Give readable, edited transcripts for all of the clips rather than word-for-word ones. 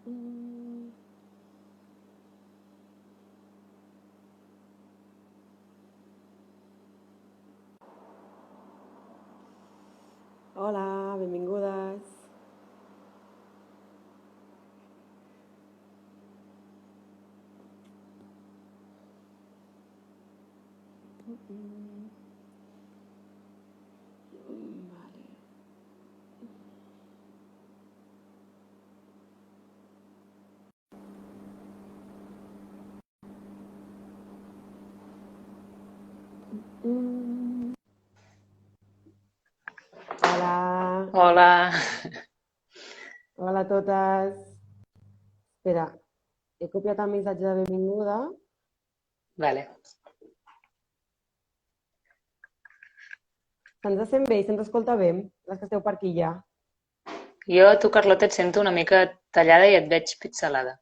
Mm. Hola, benvingudes. Vale. Mm. Hola, Hola. hola a totes. Espera, he copiat el missatge de benvinguda. Vale. Se'ns sent bé i se'ns escolta bé, les que esteu per aquí ja. Jo a tu, Carlota, et sento una mica tallada i et veig pixelada.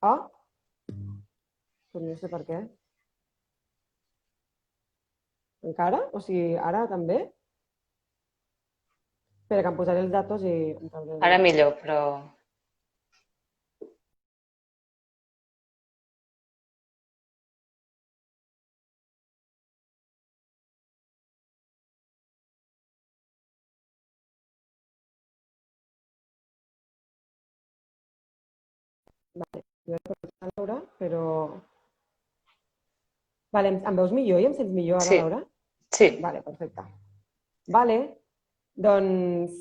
Oh, doncs no sé per què. Encara? O sigui, ara també? Espera, que em posaré els datos i em trauré Ara el... millor, però... Vale, jo he posat a Laura, però... Vale, em veus millor i em sents millor ara, Sí, Laura? sí. Vale, perfecte. Vale, doncs,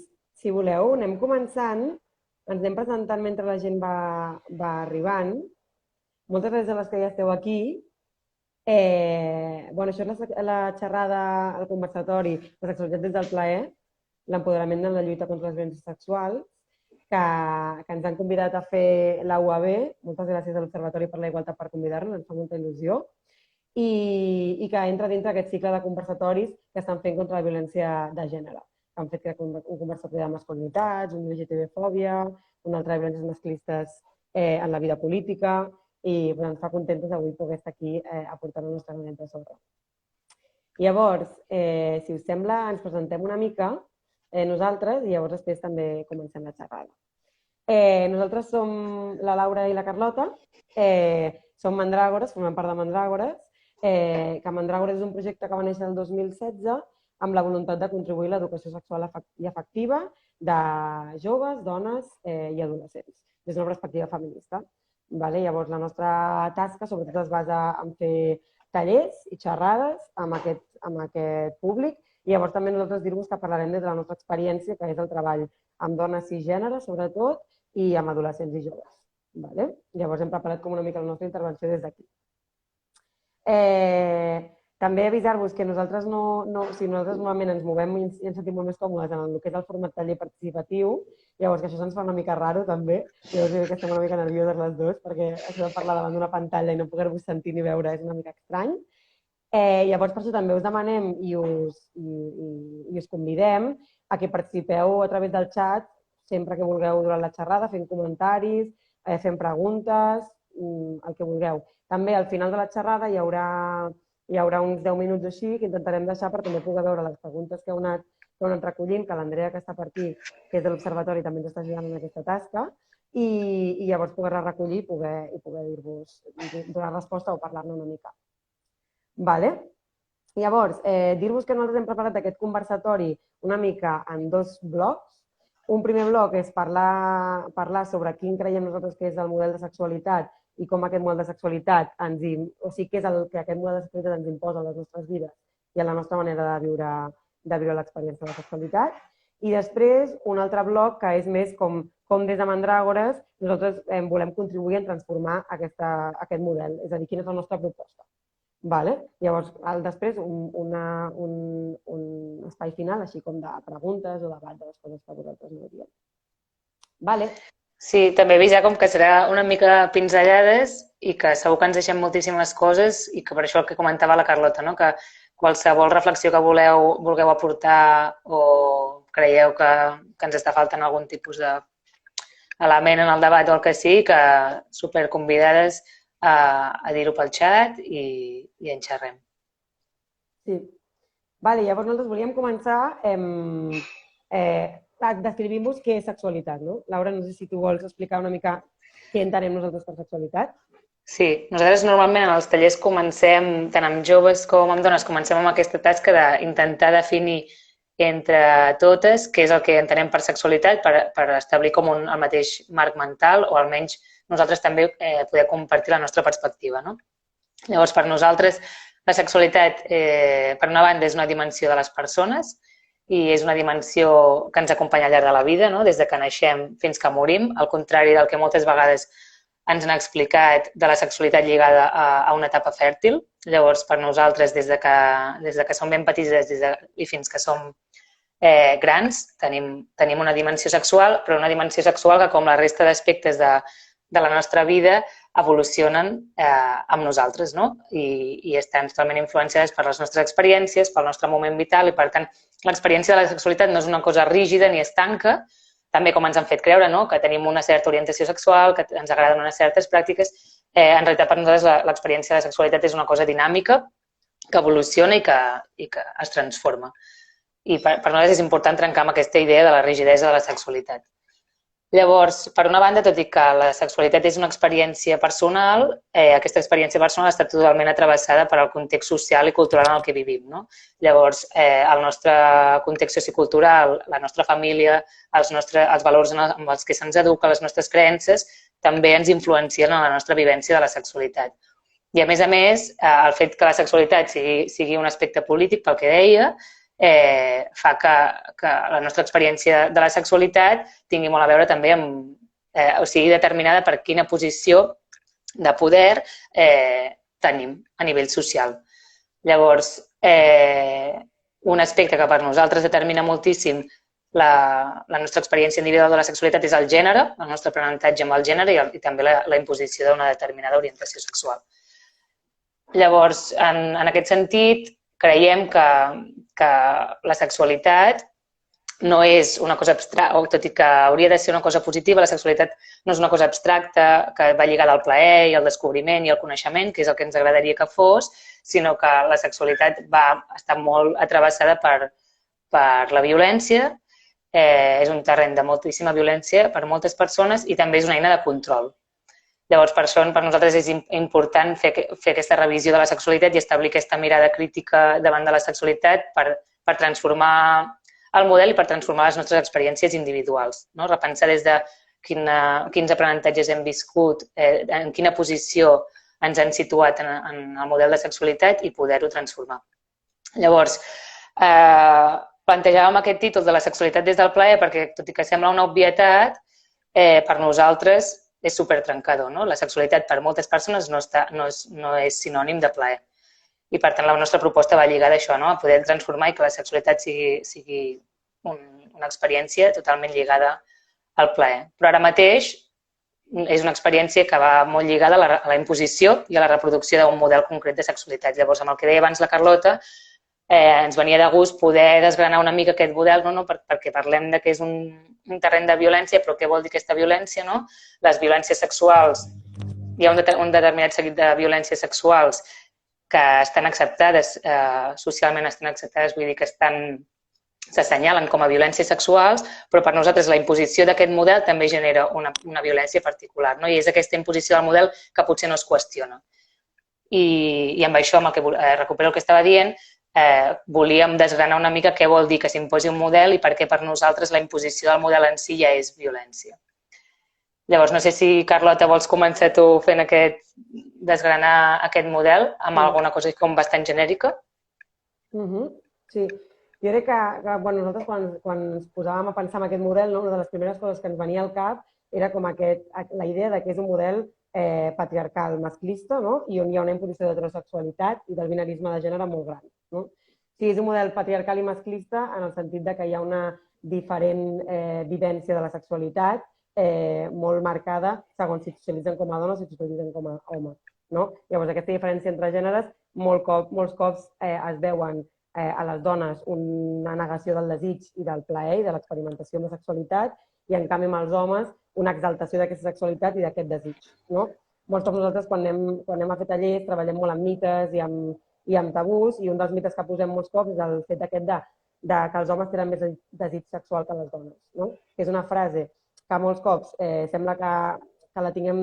si voleu, anem començant. Ens anem presentant mentre la gent va arribant. Moltes gràcies a les que ja esteu aquí. Bueno, això és la xerrada, el conversatori, la sexualitat des del plaer, l'empoderament en la lluita contra les violències sexuals, que ens han convidat a fer la UAB. Moltes gràcies a l'Observatori per la Igualtat per convidar-nos, ens fa molta il·lusió. I que entra dintre aquest cicle de conversatoris que estan fent contra la violència de gènere. Han fet crec, un conversatori de masculinitats, un LGTB-fòbia, un altre de violències masclistes en la vida política, i ens fa contentes avui poder estar aquí aportant el nostre granet de sorra. Llavors, si us sembla, ens presentem una mica nosaltres i llavors després també comencem la xerrada. Nosaltres som la Laura i la Carlota, som mandràgores, formem part de Mandràgores, que Mandràgores és un projecte que va néixer el 2016 amb la voluntat de contribuir a l'educació sexual i afectiva de joves, dones i adolescents, des d'una perspectiva feminista. Vale? Llavors, la nostra tasca sobretot es basa en fer tallers i xerrades amb aquest públic, i llavors també nosaltres dir-vos que parlarem des de la nostra experiència, que és el treball amb dones cisgènere, sobretot, i amb adolescents i joves. Vale? Llavors hem preparat com una mica la nostra intervenció des d'aquí. També avisar-vos que nosaltres nosaltres normalment ens movem i ens sentim molt més còmodes en el que és el format taller participatiu, llavors que això se'ns fa una mica raro també, llavors que estem una mica nervioses les dues, perquè això de parlar davant d'una pantalla i no poder-vos sentir ni veure és una mica estrany. Llavors, per això també us demanem i us convidem a que participeu a través del xat sempre que vulgueu durant la xerrada, fent comentaris, fent preguntes, el que vulgueu. També al final de la xerrada hi haurà uns 10 minuts així que intentarem deixar per també poder veure les preguntes que heu anat recollint, que l'Andrea, que està per aquí, que és de l'Observatori, també ens està ajudant en aquesta tasca, i llavors poder-la recollir i poder dir-vos, donar resposta o parlar-ne una mica. Vale? Llavors, dir-vos que nosaltres hem preparat aquest conversatori una mica en dos blocs. Un primer bloc és parlar sobre quin creiem nosaltres que és el model de sexualitat i com aquest model de sexualitat o sigui, què és el que aquest model de sexualitat ens imposa a les nostres vides i a la nostra manera de viure l'experiència de la sexualitat. I després, un altre bloc que és més com des de Mandràgores nosaltres volem contribuir a transformar aquest model, és a dir, quina és la nostra proposta. Vale? Llavors, després un espai final, així com de preguntes o debat de les coses que vosaltres no diem. Vale? Sí, també avisar com que serà una mica pinzellades i que segur que ens deixem moltíssimes coses i que per això el que comentava la Carlota, no? Que qualsevol reflexió que vulgueu aportar o creieu que ens està faltant algun tipus d'element en el debat o el que sigui, que super convidades a dir-ho pel xat i en xerrem. Sí. Vale, llavors nosaltres volíem començar descrivim-vos què és sexualitat, no? Laura, no sé si tu vols explicar una mica què entenem nosaltres per sexualitat. Sí, nosaltres normalment en els tallers comencem, tant amb joves com amb dones, comencem amb aquesta tasca d'intentar definir entre totes què és el que entenem per sexualitat per establir com el mateix marc mental o almenys nosaltres també poder compartir la nostra perspectiva, no? Llavors, per nosaltres, la sexualitat, per una banda, és una dimensió de les persones i és una dimensió que ens acompanya al llarg de la vida, no? Des de que naixem fins que morim, al contrari del que moltes vegades ens han explicat de la sexualitat lligada a una etapa fèrtil. Llavors, per nosaltres, des de que som ben petites i fins que som grans, tenim una dimensió sexual, però una dimensió sexual que, com la resta d'aspectes de la nostra vida, evolucionen amb nosaltres, no? I estan totalment influenciades per les nostres experiències, pel nostre moment vital i, per tant, l'experiència de la sexualitat no és una cosa rígida ni estanca, també com ens han fet creure, no? Que tenim una certa orientació sexual, que ens agraden unes certes pràctiques. En realitat, per nosaltres, l'experiència de la sexualitat és una cosa dinàmica que evoluciona i que es transforma. I per nosaltres és important trencar amb aquesta idea de la rigidesa de la sexualitat. Llavors, per una banda, tot i que la sexualitat és una experiència personal, aquesta experiència personal està totalment atravessada per el context social i cultural en el que vivim, no? Llavors, el nostre context sociocultural, la nostra família, els valors amb els que se'ns educa, les nostres creences, també ens influencien en la nostra vivència de la sexualitat. I, a més, el fet que la sexualitat sigui un aspecte polític, pel que deia, fa que la nostra experiència de la sexualitat tingui molt a veure també amb, o sigui, determinada per quina posició de poder tenim a nivell social. Llavors, un aspecte que per nosaltres determina moltíssim la nostra experiència individual de la sexualitat és el gènere, el nostre aprenentatge amb el gènere i també la imposició d'una determinada orientació sexual. Llavors, en aquest sentit, creiem que la sexualitat no és una cosa abstracta, o tot i que hauria de ser una cosa positiva, la sexualitat no és una cosa abstracta que va lligada al plaer i al descobriment i al coneixement, que és el que ens agradaria que fos, sinó que la sexualitat va estar molt atravessada per la violència, és un terreny de moltíssima violència per moltes persones i també és una eina de control. Llavors, per això, per nosaltres és important fer aquesta revisió de la sexualitat i establir aquesta mirada crítica davant de la sexualitat per transformar el model i per transformar les nostres experiències individuals. Repensar des de quins aprenentatges hem viscut, en quina posició ens han situat en el model de sexualitat i poder-ho transformar. Llavors, plantejàvem aquest títol de la sexualitat des del plaer perquè, tot i que sembla una obvietat, per nosaltres és supertrencador, no? La sexualitat per moltes persones no és sinònim de plaer. I, per tant, la nostra proposta va lligada a això, a poder transformar i que la sexualitat sigui una experiència totalment lligada al plaer. Però ara mateix és una experiència que va molt lligada a la imposició i a la reproducció d'un model concret de sexualitat. Llavors, amb el que deia abans la Carlota, ens venia de gust poder desgranar una mica aquest model, perquè parlem que és un terreny de violència, però què vol dir aquesta violència? Les violències sexuals, hi ha un determinat seguit de violències sexuals que estan acceptades, socialment estan acceptades, vull dir que s'assenyalen com a violències sexuals, però per nosaltres la imposició d'aquest model també genera una violència particular, i és aquesta imposició del model que potser no es qüestiona. I amb això, amb el que recupero el que estava dient, volíem desgranar una mica què vol dir que s'imposi un model i per què per nosaltres la imposició del model en si ja és violència. Llavors, no sé si, Carlota, vols començar tu fent desgranar aquest model amb alguna cosa com bastant genèrica? Sí. Jo crec que nosaltres quan ens posàvem a pensar en aquest model, una de les primeres coses que ens venia al cap era com la idea que és un model patriarcal masclista i on hi ha una imposició d'heterosexualitat i del binarisme de gènere molt gran. Sí, és un model patriarcal i masclista en el sentit que hi ha una diferent vivència de la sexualitat molt marcada segons si socialitzen com a dones o si socialitzen com a homes. Llavors, aquesta diferència entre gèneres molts cops es veuen a les dones una negació del desig i del plaer i de l'experimentació amb la sexualitat i, en canvi, amb els homes una exaltació d'aquesta sexualitat i d'aquest desig. Molts cops nosaltres, quan anem a fer tallers, treballem molt amb mites i amb tabús, i un dels mites que posem molts cops és el fet que els homes tenen més desig sexual que les dones, no? Que és una frase que molts cops sembla que la tinguem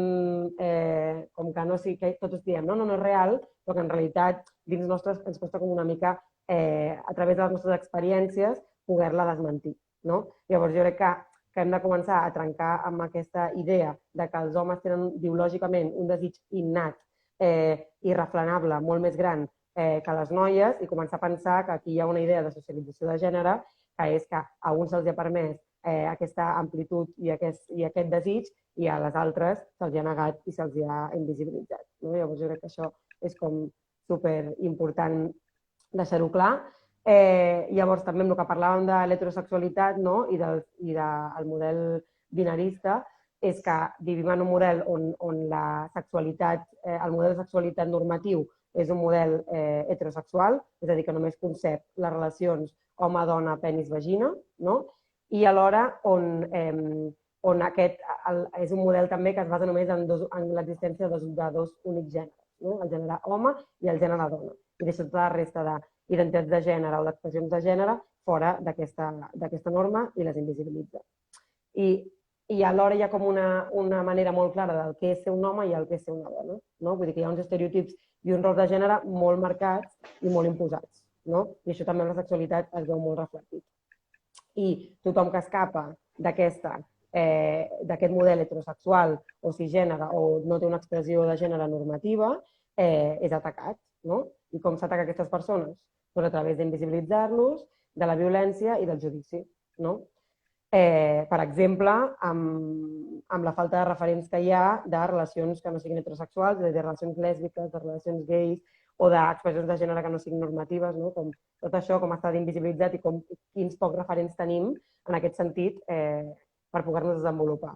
com que no sigui, que tots diem, no és real, però que en realitat dins nostres ens costa com una mica, a través de les nostres experiències, poder-la desmentir, no? Llavors jo crec que hem de començar a trencar amb aquesta idea de que els homes tenen biològicament un desig innat, irrefrenable, molt més gran que les noies, i començar a pensar que aquí hi ha una idea de socialització de gènere, que és que a uns se'ls ha permès aquesta amplitud i aquest desig, i a les altres se'ls ha negat i se'ls ha invisibilitzat. Llavors jo crec que això és com superimportant deixar-ho clar. Llavors també amb el que parlàvem de l'heterosexualitat i del model binarista, és que vivim en un model on la sexualitat, el model de sexualitat normatiu és un model heterosexual, és a dir, que només concep les relacions home-dona, penis-vagina, i alhora on aquest és un model també que es basa només en l'existència de dos únics gèneres, el gènere home i el gènere dona, i deixa tota la resta d'identitats de gènere o d'expressions de gènere fora d'aquesta norma i les invisibilitza. I alhora hi ha com una manera molt clara del que és ser un home i el que és ser una dona. Vull dir que hi ha uns estereotips i uns rols de gènere molt marcats i molt imposats. I això també en la sexualitat es veu molt reflectit. I tothom que escapa d'aquest model heterosexual o cisgènere o no té una expressió de gènere normativa, és atacat. I com s'ataca aquestes persones? Doncs a través d'invisibilitzar-los, de la violència i del judici. Per exemple, amb la falta de referents que hi ha de relacions que no siguin heterosexuals, de relacions lèsbiques, de relacions gais o d'expressions de gènere que no siguin normatives, com tot això, com està invisibilitzat i quins pocs referents tenim en aquest sentit per poder-nos desenvolupar.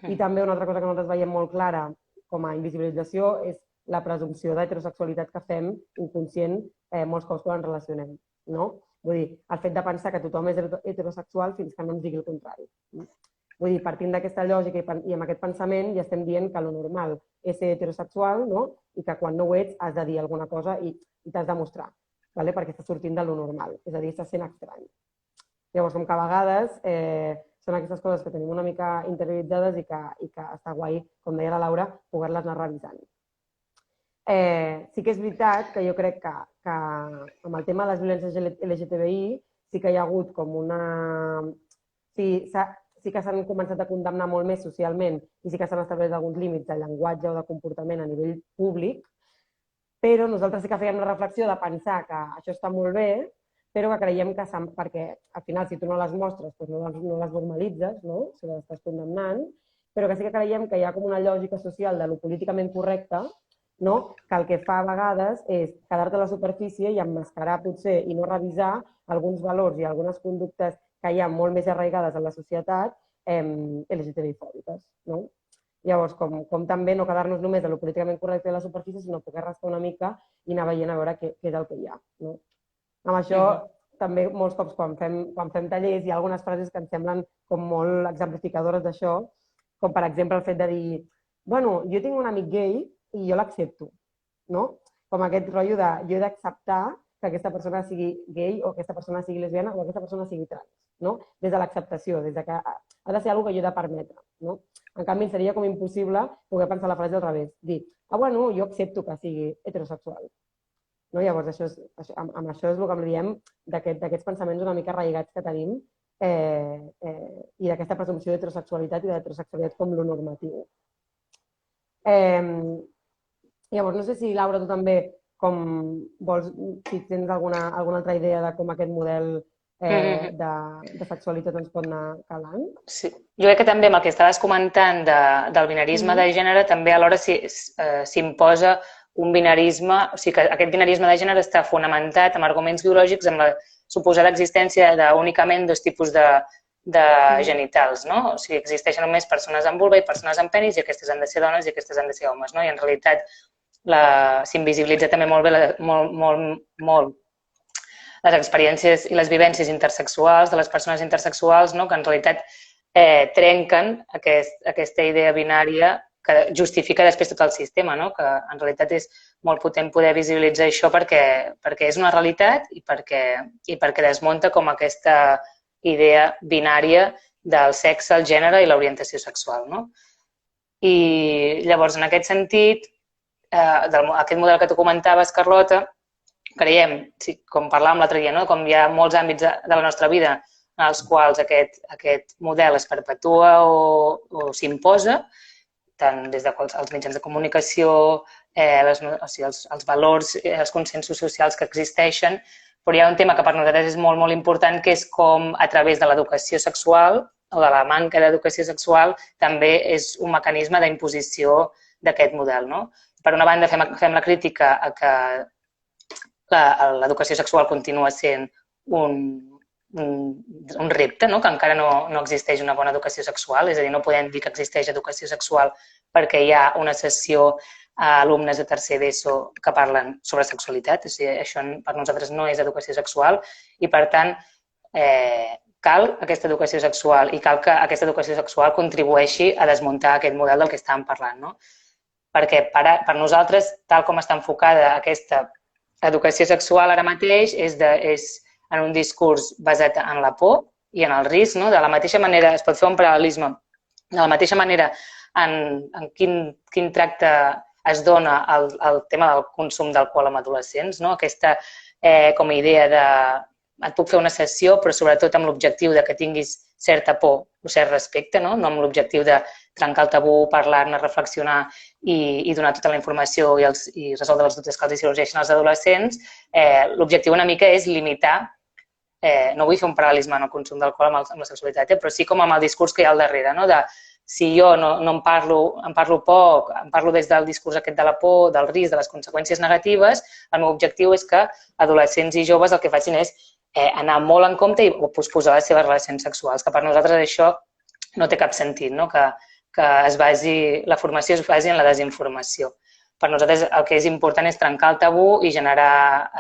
I també una altra cosa que nosaltres veiem molt clara com a invisibilització és la presumpció d'heterosexualitat que fem inconscient molts cops quan ens relacionem. Vull dir, el fet de pensar que tothom és heterosexual fins que no ens digui el contrari. Vull dir, partint d'aquesta lògica i amb aquest pensament ja estem dient que el normal és ser heterosexual i que quan no ho ets has de dir alguna cosa i t'has de mostrar, perquè estàs sortint de lo normal, és a dir, estàs sent estrany. Llavors, com que a vegades són aquestes coses que tenim una mica interioritzades i que està guai, com deia la Laura, poder-les anar revisant. Sí que és veritat que jo crec que amb el tema de les violències LGTBI sí que hi ha hagut com una... Sí que s'han començat a condemnar molt més socialment i sí que s'han establert alguns límits de llenguatge o de comportament a nivell públic, però nosaltres sí que fèiem la reflexió de pensar que això està molt bé, però que creiem que... Perquè al final, si tu no les mostres, no les normalitzes, si les estàs condemnant, però que sí que creiem que hi ha com una lògica social de lo políticament correcte, que el que fa a vegades és quedar-te a la superfície i emmascarar potser i no revisar alguns valors i algunes conductes que hi ha molt més arraigades en la societat LGTBI-fòbiques. Llavors, com també no quedar-nos només a lo políticament correcte de la superfície, sinó poder rascar una mica i anar veient a veure què és el que hi ha. Amb això, també molts cops quan fem tallers hi ha algunes frases que ens semblen com molt exemplificadores d'això, com per exemple el fet de dir bueno, jo tinc un amic gay i jo l'accepto, com aquest rotllo de jo he d'acceptar que aquesta persona sigui gay o que aquesta persona sigui lesbiana o que aquesta persona sigui trans, des de l'acceptació, des de que ha de ser una cosa que jo he de permetre. En canvi, seria com impossible poder pensar la frase al revés, dir, bueno, jo accepto que sigui heterosexual. Llavors, amb això és el que diem d'aquests pensaments una mica arraigats que tenim i d'aquesta presumpció d'heterosexualitat i d'heterosexualitat com lo normatiu. Llavors, no sé si, Laura, tu també si tens alguna altra idea de com aquest model de sexualitat ens pot anar calant. Sí, jo crec que també amb el que estaves comentant del binarisme de gènere també alhora s'imposa un binarisme, o sigui que aquest binarisme de gènere està fonamentat en arguments biològics amb la suposada existència d'únicament dos tipus de genitals, o sigui, existeixen només persones amb vulva i persones amb penis i aquestes han de ser dones i aquestes han de ser homes, i en realitat s'invisibilitza també molt les experiències i les vivències intersexuals de les persones intersexuals, que en realitat trenquen aquesta idea binària que justifica després tot el sistema, que en realitat és molt potent poder visibilitzar això perquè és una realitat i perquè desmunta com aquesta idea binària del sexe, el gènere i l'orientació sexual, no? I llavors, en aquest sentit, aquest model que tu comentaves, Carlota, creiem, com parlàvem l'altre dia, no? Com hi ha molts àmbits de la nostra vida en els quals aquest model es perpetua o s'imposa, tant des dels mitjans de comunicació, els valors, els consensos socials que existeixen, però hi ha un tema que per nosaltres és molt, molt important, que és com a través de l'educació sexual o de la manca d'educació sexual també és un mecanisme d'imposició d'aquest model, no? Per una banda, fem la crítica a que l'educació sexual continua sent un repte, no? Que encara no existeix una bona educació sexual, és a dir, no podem dir que existeix educació sexual perquè hi ha una sessió a alumnes de tercer d'ESO que parlen sobre sexualitat, o sigui, això per nosaltres no és educació sexual i, per tant, cal aquesta educació sexual i cal que aquesta educació sexual contribueixi a desmuntar aquest model del que estàvem parlant, no? Perquè per nosaltres, tal com està enfocada aquesta educació sexual ara mateix, és en un discurs basat en la por i en el risc, no? De la mateixa manera, es pot fer un paral·lelisme, de la mateixa manera en quin tracte es dona el tema del consum d'alcohol amb adolescents, no? Aquesta com a idea de et puc fer una sessió, però sobretot amb l'objectiu de que tinguis certa por o cert respecte, no amb l'objectiu de trencar el tabú, parlar-ne, reflexionar i donar tota la informació i resoldre els dubtes que els sorgeixen als adolescents. L'objectiu una mica és limitar, no vull fer un paral·lelisme en el consum d'alcohol amb la sexualitat, però sí com amb el discurs que hi ha al darrere, no? De si jo no en parlo poc, en parlo des del discurs aquest de la por, del risc, de les conseqüències negatives, el meu objectiu és que adolescents i joves el que facin és anar molt en compte i posposar les seves relacions sexuals, que per nosaltres això no té cap sentit, no? Que la formació es basi en la desinformació. Per nosaltres el que és important és trencar el tabú i generar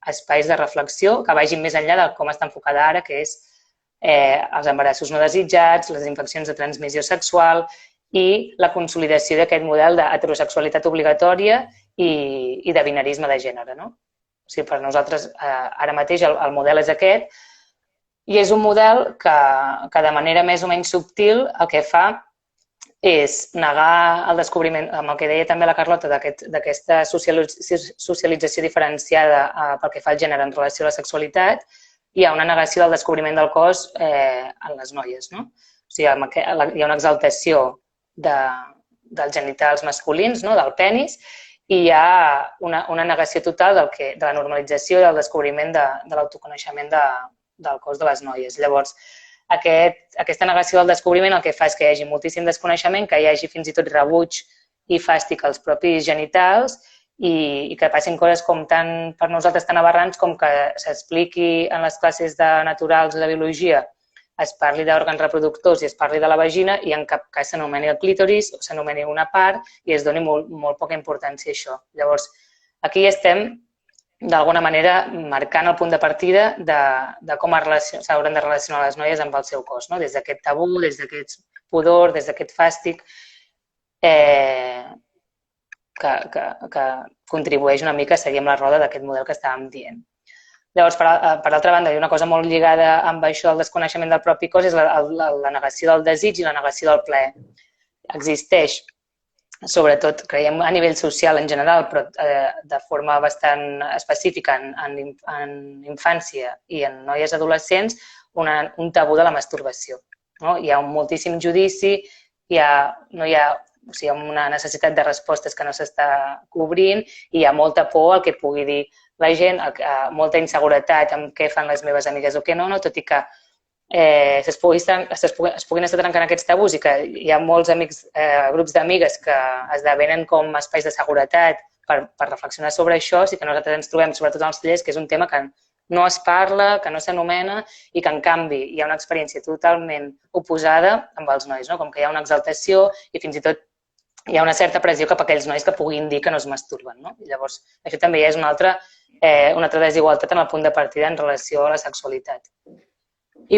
espais de reflexió que vagin més enllà de com està enfocada ara, que és els embarassos no desitjats, les infeccions de transmissió sexual i la consolidació d'aquest model d'heterosexualitat obligatòria i de binarisme de gènere, no? O sigui, per nosaltres ara mateix el model és aquest i és un model que de manera més o menys subtil el que fa és negar el descobriment, amb el que deia també la Carlota, d'aquesta socialització diferenciada pel que fa al gènere en relació a la sexualitat, hi ha una negació del descobriment del cos en les noies, no? O sigui, hi ha una exaltació dels genitals masculins, del penis, i hi ha una negació total de la normalització i del descobriment de l'autoconeixement del cos de les noies. Llavors, aquesta negació del descobriment el que fa és que hi hagi moltíssim desconeixement, que hi hagi fins i tot rebuig i fàstic als propis genitals i que passin coses com per nosaltres tan aberrants com que s'expliqui en les classes de naturals de biologia, es parli d'òrgans reproductors i es parli de la vagina i en cap cas s'anomeni el clítoris o s'anomeni una part i es doni molt poca importància a això. Llavors, aquí estem d'alguna manera marcant el punt de partida de com s'hauran de relacionar les noies amb el seu cos, des d'aquest tabú, des d'aquest pudor, des d'aquest fàstic, que contribueix una mica a seguir amb la roda d'aquest model que estàvem dient. Llavors, per altra banda, hi ha una cosa molt lligada amb això del desconeixement del propi cos, és la negació del desig i la negació del plaer. Existeix, sobretot, creiem a nivell social en general, però de forma bastant específica en infància i en noies adolescents, un tabú de la masturbació. Hi ha un moltíssim judici, hi ha una necessitat de respostes que no s'està cobrint i hi ha molta por al que pugui dir la gent, molta inseguretat amb què fan les meves amigues o què no, tot i que es puguin estar trencant aquests tabús i que hi ha molts grups d'amigues que esdevenen com espais de seguretat per reflexionar sobre això, sí que nosaltres ens trobem, sobretot en els tallers, que és un tema que no es parla, que no s'anomena i que, en canvi, hi ha una experiència totalment oposada amb els nois, com que hi ha una exaltació i fins i tot hi ha una certa pressió cap a aquells nois que puguin dir que no es masturben. Llavors, això també és una altra desigualtat en el punt de partida en relació a la sexualitat. I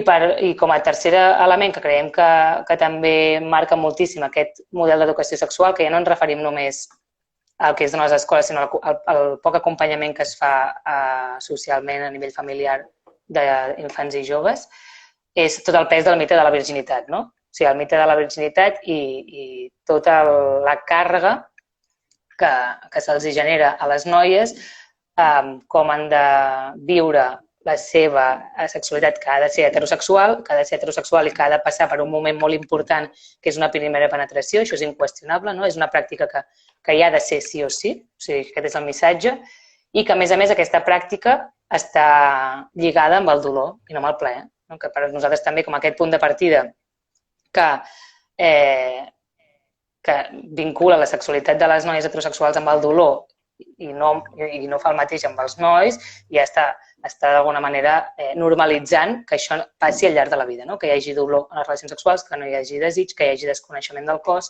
com a tercer element que creiem que també marca moltíssim aquest model d'educació sexual, que ja no ens referim només el que es dona a les escoles, sinó el poc acompanyament que es fa socialment a nivell familiar d'infants i joves, és tot el pes del mite de la virginitat, no? O sigui, el mite de la virginitat i tota la càrrega que se'ls genera a les noies, com han de viure la seva sexualitat, que ha de ser heterosexual, i que ha de passar per un moment molt important, que és una primera penetració, això és inqüestionable, no? És una pràctica que hi ha de ser sí o sí, o sigui, aquest és el missatge, i que, a més, aquesta pràctica està lligada amb el dolor i no amb el plaer, no? Que per nosaltres també, com aquest punt de partida que vincula la sexualitat de les noies heterosexuals amb el dolor i no fa el mateix amb els nois, ja està d'alguna manera normalitzant que això passi al llarg de la vida, no? Que hi hagi dolor en les relacions sexuals, que no hi hagi desig, que hi hagi desconeixement del cos.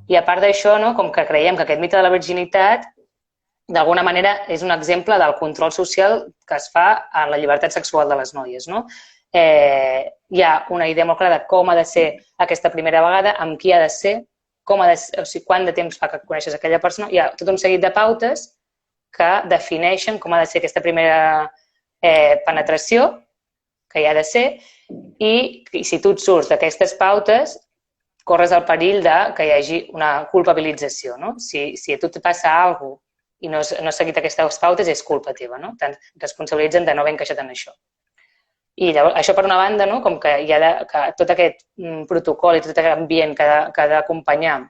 I a part d'això, no? Com que creiem que aquest mite de la virginitat d'alguna manera és un exemple del control social que es fa en la llibertat sexual de les noies, no? Hi ha una idea molt clara de com ha de ser aquesta primera vegada, amb qui ha de ser, o sigui, quant de temps fa que coneixes aquella persona. Hi ha tot un seguit de pautes que defineixen com ha de ser aquesta primera penetració, que hi ha de ser, i si tu et surts d'aquestes pautes, corres el perill que hi hagi una culpabilització, no? Si a tu et passa alguna cosa i no has seguit aquestes pautes, és culpa teva, no? Te'n responsabilitzen de no haver encaixat en això. I llavors, això per una banda, no? Com que hi ha tot aquest protocol i tot aquest ambient que ha d'acompanyar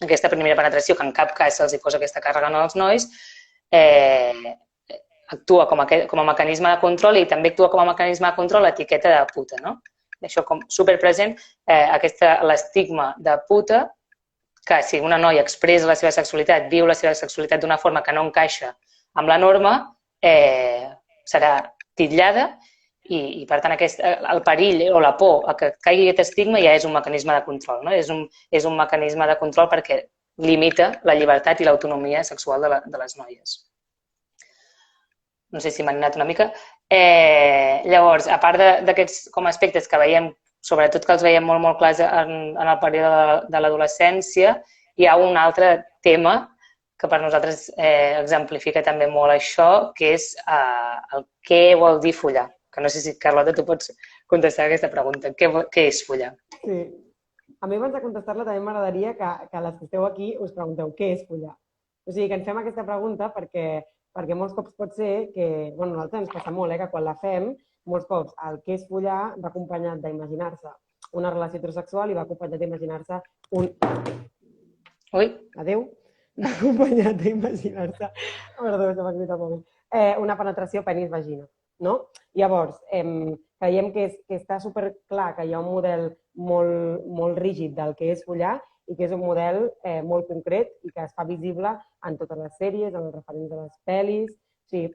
aquesta primera penetració, que en cap cas se'ls posa aquesta càrrega als nois, actua com a mecanisme de control i també actua com a mecanisme de control l'etiqueta de puta, no? Això com superpresent, l'estigma de puta, que si una noia expressa la seva sexualitat, viu la seva sexualitat d'una forma que no encaixa amb la norma, serà titllada i, per tant, el perill o la por a que caigui aquest estigma ja és un mecanisme de control, no? És un mecanisme de control perquè limita la llibertat i l'autonomia sexual de les noies. No sé si m'han anat una mica. Llavors, a part d'aquests aspectes que veiem, sobretot que els veiem molt, molt clars en el període de l'adolescència, hi ha un altre tema que per nosaltres exemplifica també molt això, que és el què vol dir follar. Que no sé si, Carlota, tu pots contestar aquesta pregunta. Què és follar? Sí. A mi, abans de contestar-la, també m'agradaria que les que esteu aquí us pregunteu què és follar. O sigui, que ens fem aquesta pregunta perquè molts cops pot ser que, bueno, a nosaltres ens passa molt, que quan la fem, molts cops el que és follar va acompanyat d'imaginar-se una relació heterosexual i va acompanyat d'imaginar-se un... Ui! Adéu! Va acompanyat d'imaginar-se... Perdó, se m'ha cridat el moment. Una penetració penis-vagina, no? Llavors, creiem que està superclar que hi ha un model molt rígid del que és follar i que és un model molt concret i que es fa visible en totes les sèries, en els referents de les pel·lis. O sigui,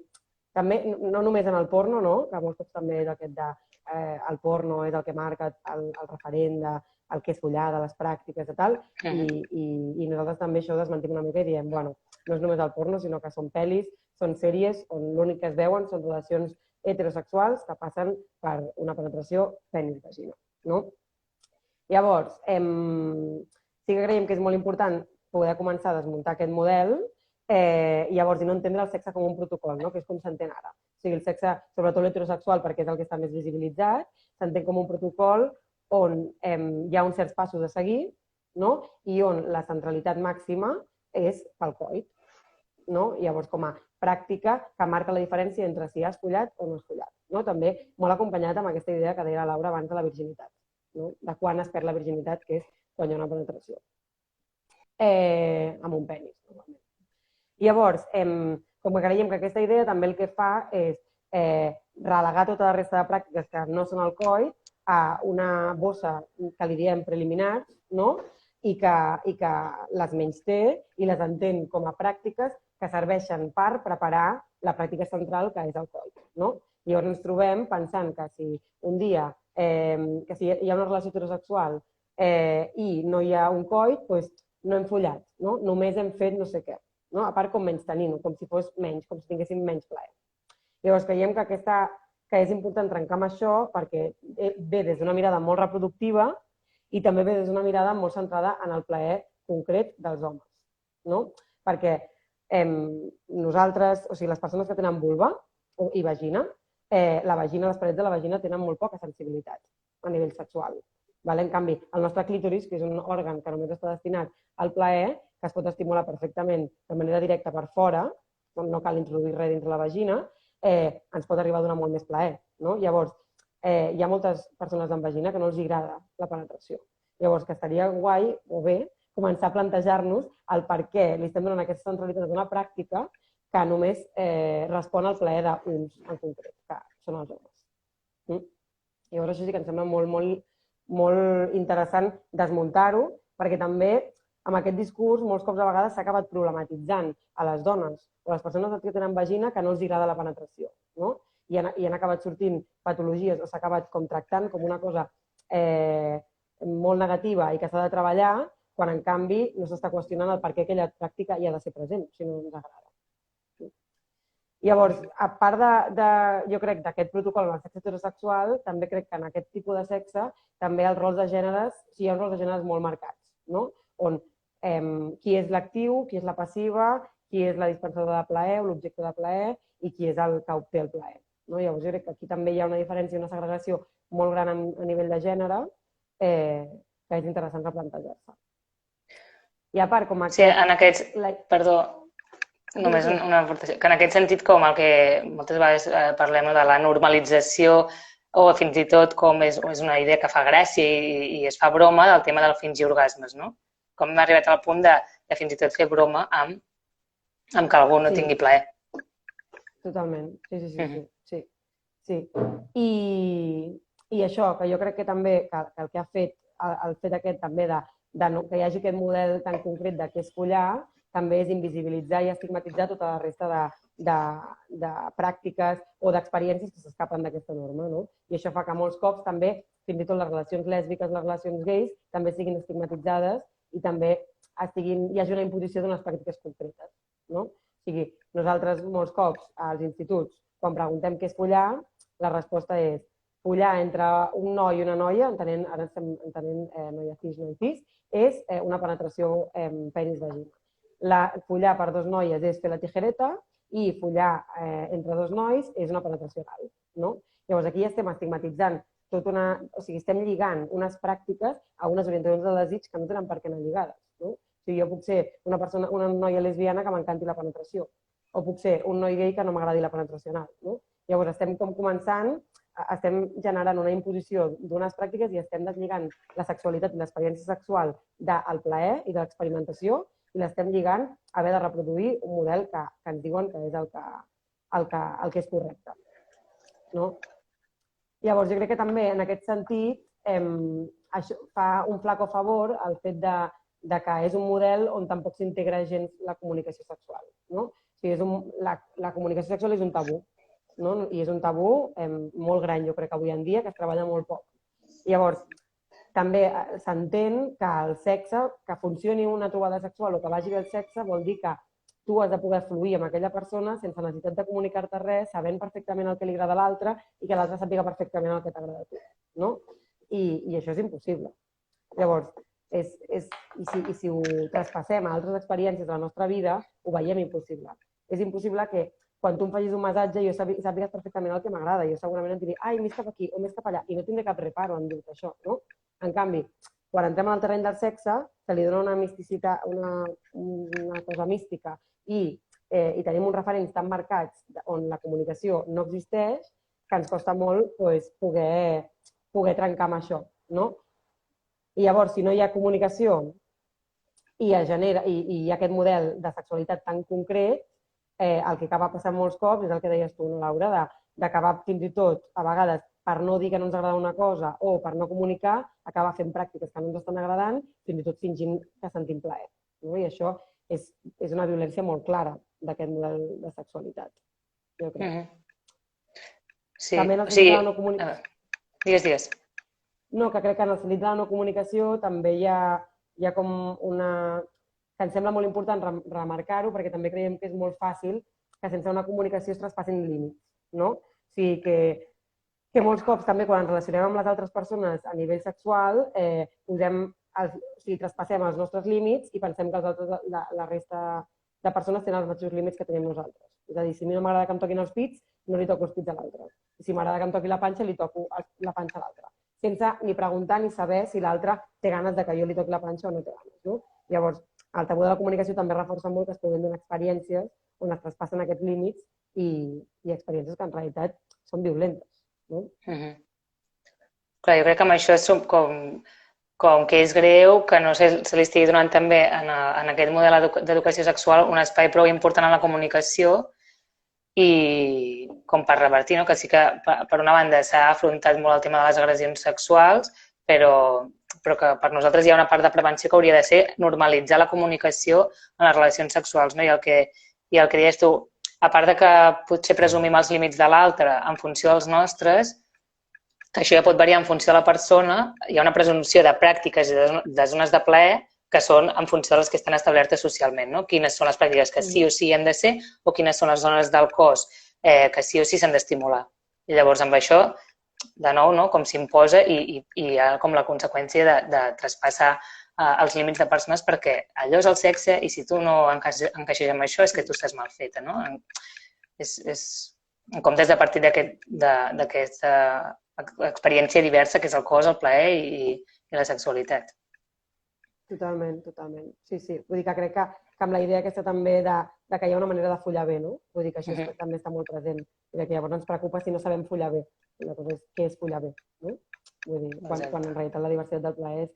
també, no només en el porno, no? Que molts cops també és aquest de el porno és el que marca el referent del que és follar, de les pràctiques i tal, i nosaltres també això ho desmentim una mica i diem, bueno, no és només el porno, sinó que són pel·lis, són sèries on l'únic que es veuen són relacions heterosexuals que passen per una penetració penis-vagina, no? Llavors, sí que creiem que és molt important poder començar a desmuntar aquest model i llavors no entendre el sexe com un protocol, no? Que és com s'entén ara. O sigui, el sexe, sobretot l'heterosexual, perquè és el que està més visibilitzat, s'entén com un protocol on hi ha uns certs passos a seguir, no? I on la centralitat màxima és pel coit, no? Llavors, com a pràctica que marca la diferència entre si has follat o no has follat, no? També molt acompanyat amb aquesta idea que deia la Laura abans de la virginitat, no? De quan es perd la virginitat, que és quan hi ha una penetració amb un penis, normalment. Llavors, com que creiem que aquesta idea també el que fa és relegar tota la resta de pràctiques que no són el coit a una bossa que li diem preliminars, no? I que les menysté i les entén com a pràctiques que serveixen per preparar la pràctica central, que és el coit, no? Llavors ens trobem pensant que si un dia que si hi ha una relació heterosexual i no hi ha un coit, doncs no hem follat, no? Només hem fet no sé què, no? A part com menys tenint-ho, com si fos menys, com si tinguéssim menys plaer. Llavors creiem que és important trencar amb això perquè ve des d'una mirada molt reproductiva i també ve des d'una mirada molt centrada en el plaer concret dels homes, no? perquè nosaltres, o sigui, les persones que tenen vulva i vagina, la vagina, les parets de la vagina tenen molt poca sensibilitat a nivell sexual. En canvi, el nostre clítoris, que és un òrgan que només està destinat al plaer, que es pot estimular perfectament de manera directa per fora, no cal introduir res dintre la vagina, ens pot arribar a donar molt més plaer. Llavors, hi ha moltes persones amb vagina que no els agrada la penetració. Llavors, que estaria guai o bé començar a plantejar-nos el per què li estem donant aquesta centralitat d'una pràctica que només respon al plaer d'uns en concret, que són els homes. Llavors, això sí que em sembla molt interessant desmuntar-ho, perquè també amb aquest discurs molts cops a vegades s'ha acabat problematitzant a les dones o a les persones que tenen vagina que no els agrada la penetració. I han acabat sortint patologies o s'ha acabat com tractant com una cosa molt negativa i que s'ha de treballar, quan en canvi no s'està qüestionant el per què aquella pràctica hi ha de ser present, si no ens agrada. Llavors, a part jo crec, d'aquest protocol del sexe heterosexual, també crec que en aquest tipus de sexe també els rols de gèneres, hi ha uns rols de gèneres molt marcats, on qui és l'actiu, qui és la passiva, qui és la dispensadora de plaer o l'objecte de plaer i qui és el que obté el plaer. Llavors, jo crec que aquí també hi ha una diferència i una segregació molt gran a nivell de gènere que és interessant replantejar-se. I a part, com a... Sí, en aquests... Perdó, només una aportació. Que en aquest sentit, com el que moltes vegades parlem de la normalització o fins i tot com és una idea que fa gràcia i es fa broma del tema del fingir orgasmes, no? Com hem arribat al punt de fins i tot fer broma amb que algú no tingui plaer. Totalment, sí. I això, que jo crec que també el que ha fet, el fet aquest també que hi hagi aquest model tan concret de què és follar, també és invisibilitzar i estigmatitzar tota la resta de pràctiques o d'experiències que s'escapen d'aquesta norma. I això fa que molts cops també, fins i tot les relacions lèsbiques, les relacions gais, també siguin estigmatitzades i també hi hagi una imposició d'unes pràctiques concretes. O sigui, nosaltres molts cops als instituts, quan preguntem què és follar, la resposta és follar entre un noi i una noia, ara estem entenent noia cis, noi cis, és una penetració penis-vagina. Follar per dos noies és fer la tijereta i follar entre dos nois és una penetració oral. Llavors, aquí estem estigmatitzant o sigui, estem lligant unes pràctiques a unes orientacions de desig que no tenen per què anar lligades. O sigui, jo puc ser una noia lesbiana que m'encanti la penetració, o puc ser un noi gay que no m'agradi la penetració anal. Llavors, estem estem generant una imposició d'unes pràctiques i estem deslligant la sexualitat i l'experiència sexual del plaer i de l'experimentació i l'estem lligant a haver de reproduir un model que ens diuen que és el que és correcte. Llavors, jo crec que també en aquest sentit fa un flac favor el fet que és un model on tampoc s'integra gens la comunicació sexual. O sigui, la comunicació sexual és un tabú. I és un tabú molt gran, jo crec, avui en dia, que es treballa molt poc. Llavors, també s'entén que el sexe, que funcioni una trobada sexual o que vagi bé el sexe, vol dir que tu has de poder fluir amb aquella persona sense necessitat de comunicar-te res, sabent perfectament el que li agrada a l'altre i que l'altre sàpiga perfectament el que t'agrada a tu. I això és impossible. Llavors, i si ho traspassem a altres experiències de la nostra vida, ho veiem impossible. És impossible que quan tu em facis un massatge jo sàpigues perfectament el que m'agrada. Jo segurament et diré, ai, més cap aquí o més cap allà, i no tindré cap reparo en dir-te això. En canvi, quan entrem en el terreny del sexe, se li dona una misticitat, una cosa mística i tenim uns referents tan marcats on la comunicació no existeix que ens costa molt poder trencar amb això. I llavors, si no hi ha comunicació i hi ha aquest model de sexualitat tan concret, el que acaba passant molts cops és el que deies tu, Laura, d'acabar fins i tot, a vegades, per no dir que no ens agrada una cosa o per no comunicar, acabar fent pràctiques que no ens estan agradant, fins i tot fingint que sentim plaer. I això és una violència molt clara d'aquest model de sexualitat, jo crec. Sí, o sigui... Digues. No, que crec que en el sentit de la no comunicació també hi ha com una... que ens sembla molt important remarcar-ho perquè també creiem que és molt fàcil que sense una comunicació es traspassin límits. O sigui que molts cops també quan ens relacionem amb les altres persones a nivell sexual traspassem els nostres límits i pensem que els altres, la resta de persones tenen els mateixos límits que tenim nosaltres. És a dir, si a mi no m'agrada que em toquin els pits, no li toco els pits a l'altre. I si m'agrada que em toqui la panxa, li toco la panxa a l'altre. Sense ni preguntar ni saber si l'altre té ganes de que jo li toqui la panxa o no té ganes. No? Llavors, el tabú de la comunicació també reforça molt que es puguin donar experiències on es traspassen aquests límits i experiències que en realitat són violentes. No? Clar, jo crec que amb això com que és greu, que no se li estigui donant també en aquest model d'educació sexual un espai prou important en la comunicació i com per revertir, no? Que sí que per una banda s'ha afrontat molt el tema de les agressions sexuals, però que per nosaltres hi ha una part de prevenció que hauria de ser normalitzar la comunicació en les relacions sexuals. No? I el que deies tu, a part de que potser presumim els límits de l'altre en funció dels nostres, que això ja pot variar en funció de la persona, hi ha una presumpció de pràctiques i de zones de plaer que són en funció de les que estan establertes socialment. No? Quines són les pràctiques que sí o sí han de ser o quines són les zones del cos que sí o sí s'han d'estimular. I llavors amb això, de nou, no? Com s'imposa i hi ha com la conseqüència de traspassar els límits de persones perquè allò és el sexe i si tu no encaixes amb això és que tu estàs mal feta. No? En comptes de partir d'aquesta experiència diversa que és el cos, el plaer i la sexualitat. Totalment. Sí. Vull dir que crec que amb la idea aquesta també de que hi ha una manera de follar bé, no? Vull dir que això també està molt present. I que llavors ens preocupa si no sabem follar bé. La cosa és què és follar bé, no? Vull dir, quan en realitat la diversitat del plaer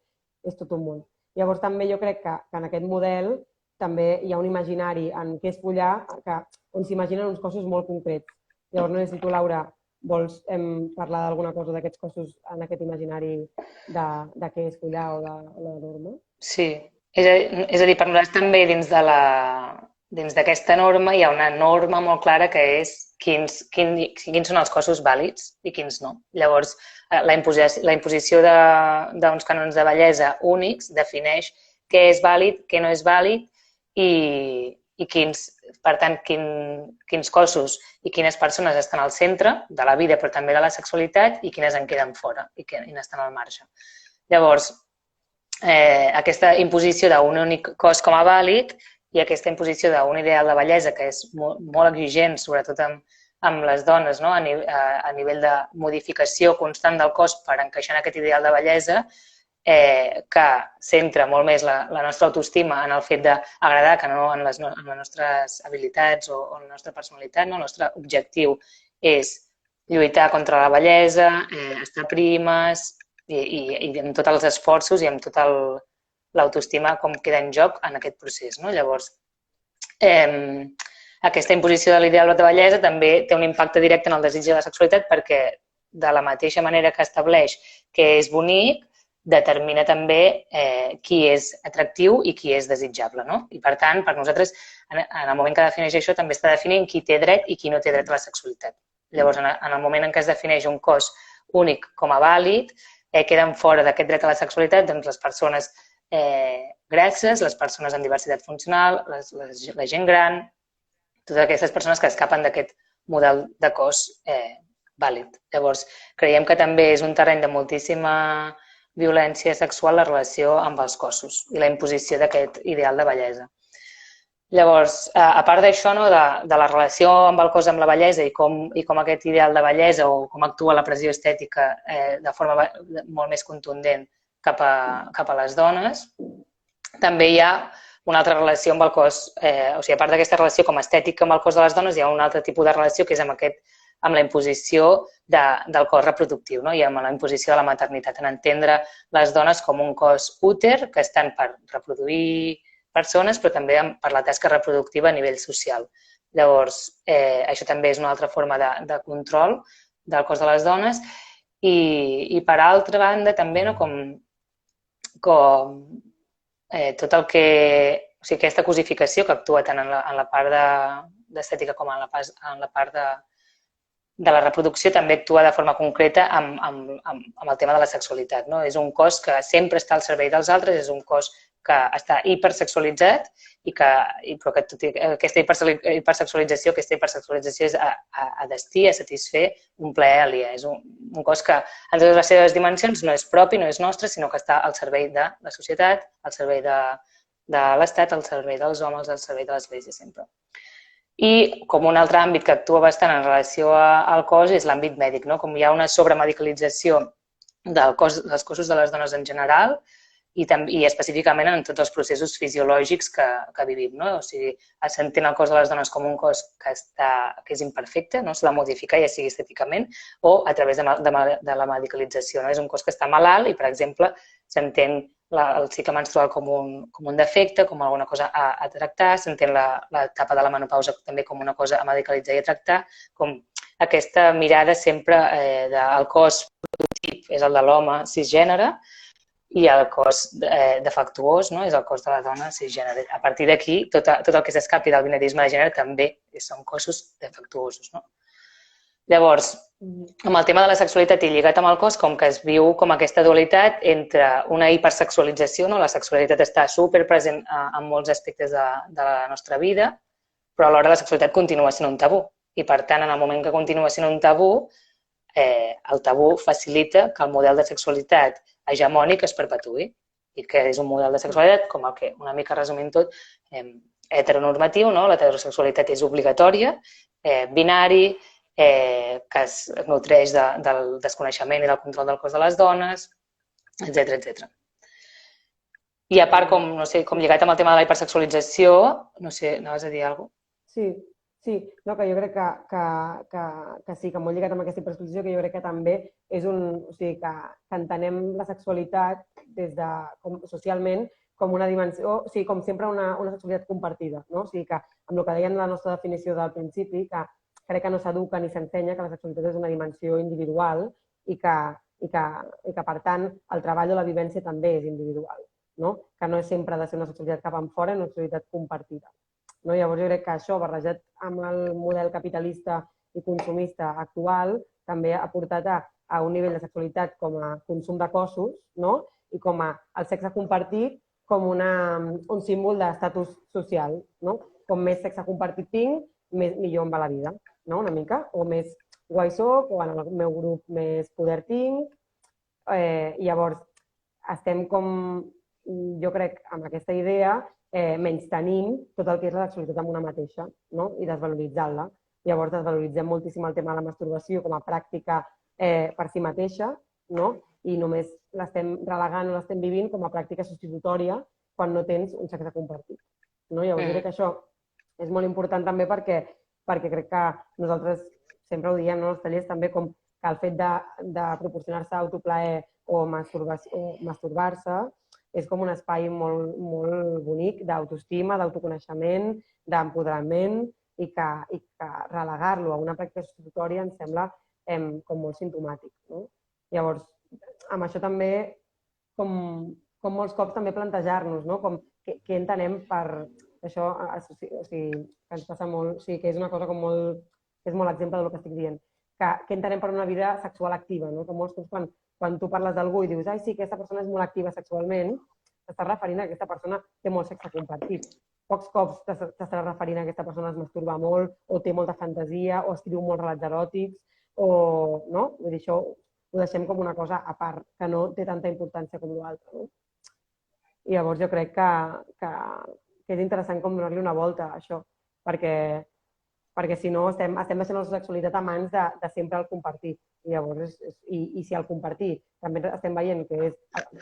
és tot un món. Llavors també jo crec que en aquest model també hi ha un imaginari en què és follar on s'imaginen uns cossos molt concrets. Llavors no sé si tu, Laura, vols parlar d'alguna cosa d'aquests cossos en aquest imaginari de què és follar o de la norma? Sí, és a dir, per nosaltres també dins d'aquesta norma hi ha una norma molt clara que és quins són els cossos vàlids i quins no. Llavors, la imposició d'uns cànons de bellesa únics defineix què és vàlid, què no és vàlid i per tant, quins cossos i quines persones estan al centre de la vida, però també de la sexualitat, i quines en queden fora i quines estan al marge. Llavors, aquesta imposició d'un únic cos com a vàlid i aquesta imposició d'un ideal de bellesa que és molt exigent, sobretot amb les dones, no? A nivell de modificació constant del cos per encaixar en aquest ideal de bellesa, que centra molt més la nostra autoestima en el fet d'agradar que no en les nostres habilitats o en la nostra personalitat. El nostre objectiu és lluitar contra la bellesa, estar primes i amb tots els esforços i amb tota l'autoestima com queda en joc en aquest procés. Llavors, aquesta imposició de l'ideal de bellesa també té un impacte directe en el desig de la sexualitat perquè de la mateixa manera que estableix que és bonic, determina també qui és atractiu i qui és desitjable. I, per tant, per nosaltres, en el moment que defineix això, també està definint qui té dret i qui no té dret a la sexualitat. Llavors, en el moment en què es defineix un cos únic com a vàlid, queden fora d'aquest dret a la sexualitat les persones grasses, les persones amb diversitat funcional, la gent gran, totes aquestes persones que escapen d'aquest model de cos vàlid. Llavors, creiem que també és un terreny de moltíssima violència sexual la relació amb els cossos i la imposició d'aquest ideal de bellesa. Llavors, a part d'això, de la relació amb el cos amb la bellesa i com aquest ideal de bellesa o com actua la pressió estètica de forma molt més contundent cap a les dones, també hi ha una altra relació amb el cos, o sigui, a part d'aquesta relació com a estètica amb el cos de les dones, hi ha un altre tipus de relació que és amb la imposició del cos reproductiu i amb la imposició de la maternitat, en entendre les dones com un cos úter que estan per reproduir persones, però també per la tasca reproductiva a nivell social. Llavors, això també és una altra forma de control del cos de les dones i per altra banda també com tot el que... O sigui, aquesta cosificació que actua tant en la part d'estètica com en la part de la reproducció també actua de forma concreta amb el tema de la sexualitat. És un cos que sempre està al servei dels altres, és un cos que està hipersexualitzat, però que tot i aquesta hipersexualització és a destí, a satisfer un plaer aliè. És un cos que en totes les seves dimensions no és propi, no és nostre, sinó que està al servei de la societat, al servei de de l'Estat al servei dels homes, al servei de l'Església sempre. I com un altre àmbit que actua bastant en relació al cos és l'àmbit mèdic, no? Com hi ha una sobremedicalització dels cossos de les dones en general i específicament en tots els processos fisiològics que vivim, no? O sigui, s'entén el cos de les dones com un cos que és imperfecte, no? S'ha de modificar, ja sigui estèticament o a través de la medicalització, no? És un cos que està malalt i, per exemple, s'entén el cicle menstrual com un defecte, com alguna cosa a tractar, s'entén l'etapa de la menopausa també com una cosa a medicalitzar i a tractar, com aquesta mirada sempre del cos prototip és el de l'home cisgènere i el cos defectuós, no? És el cos de la dona cisgènere. A partir d'aquí, tot el que s'escapi del binarisme de gènere també són cossos defectuosos, no? Llavors, amb el tema de la sexualitat i lligat amb el cos, com que es viu com aquesta dualitat entre una hipersexualització, no? La sexualitat està superpresent en molts aspectes de la nostra vida, però alhora la sexualitat continua sent un tabú. I, per tant, en el moment que continua sent un tabú, el tabú facilita que el model de sexualitat hegemònic es perpetuï i que és un model de sexualitat com el que, una mica resumint tot, heteronormatiu, no? L'heterosexualitat és obligatòria, binari, que es nutreix del desconeixement i del control del cos de les dones, etc. I a part, no sé, com lligat amb el tema de la hipersexualització, no sé, anaves a dir alguna cosa? Sí, no, que jo crec que sí, que molt lligat amb aquesta hipersexualització, que jo crec que també és o sigui, que entenem la sexualitat socialment com una dimensió, o sigui, com sempre una sexualitat compartida, no? O sigui, que amb el que deien la nostra definició del principi, que crec que no s'educa ni s'ensenya que la sexualitat és una dimensió individual i que per tant, el treball o la vivència també és individual, no? Que no és sempre de ser una sexualitat cap enfora, una sexualitat compartida. No? Llavors, jo crec que això, barrejat amb el model capitalista i consumista actual, també ha portat a un nivell de sexualitat com a consum de cossos, no? I com el sexe compartit com un símbol d'estatus social. No? Com més sexe compartit tinc, millor em va la vida, no? Una mica. O més guai soc, o en el meu grup més poder tinc. Llavors, estem com, jo crec, amb aquesta idea, menystenint tot el que és la sexualitat amb una mateixa, no? I desvaloritzant-la. Llavors desvaloritzem moltíssim el tema de la masturbació com a pràctica per si mateixa, no? I només l'estem relegant o l'estem vivint com a pràctica substitutòria quan no tens un sexe compartit. No? Llavors jo crec que això és molt important també perquè crec que nosaltres sempre ho diem, no? Els tallers també, com que el fet de proporcionar-se autoplaer o masturbar-se és com un espai molt, molt bonic d'autoestima, d'autoconeixement, d'empoderament i que relegar-lo a una pràctica substitutòria em sembla com molt simptomàtic. No? Llavors, amb això també, com molts cops també plantejar-nos, no? Què entenem per això, o sigui, que ens passa molt, o sigui, que és una cosa com molt, és molt exemple del que estic dient, què entenem per una vida sexual activa, no? Que molts cops quan tu parles d'algú i dius, ai, sí, aquesta persona és molt activa sexualment, t'estàs referint a que aquesta persona té molt sexe compartit. Pocs cops t'estàs referint a que aquesta persona es masturba molt, o té molta fantasia, o escriu molts relats eròtics, o, no? Vull dir, això ho deixem com una cosa a part, que no té tanta importància com l'altra, no? I llavors jo crec que és interessant com donar-li una volta a això, perquè si no estem deixant la sexualitat a mans de sempre el compartir. I llavors, i si el compartir també estem veient que és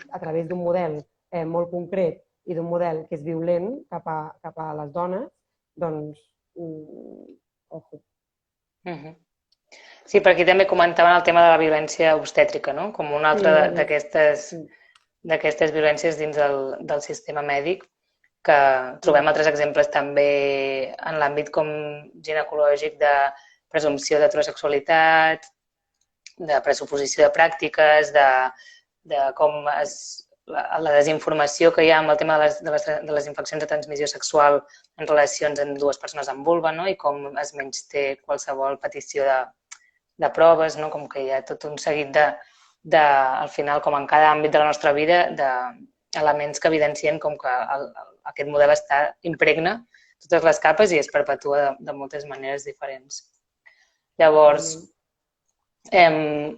a través d'un model molt concret i d'un model que és violent cap a les dones, doncs, ojo. Sí, per aquí també comentaven el tema de la violència obstètrica, no? Com una altra d'aquestes violències dins del sistema mèdic, que trobem altres exemples també en l'àmbit com ginecològic de presumpció d'heterosexualitat, de pressuposició de pràctiques, de com la desinformació que hi ha amb el tema de les infeccions de transmissió sexual en relacions amb dues persones amb vulva, no? I com es menysté qualsevol petició de proves, no? Com que hi ha tot un seguit al final, com en cada àmbit de la nostra vida, d'elements que evidencien com que aquest model impregna totes les capes i es perpetua de moltes maneres diferents. Llavors,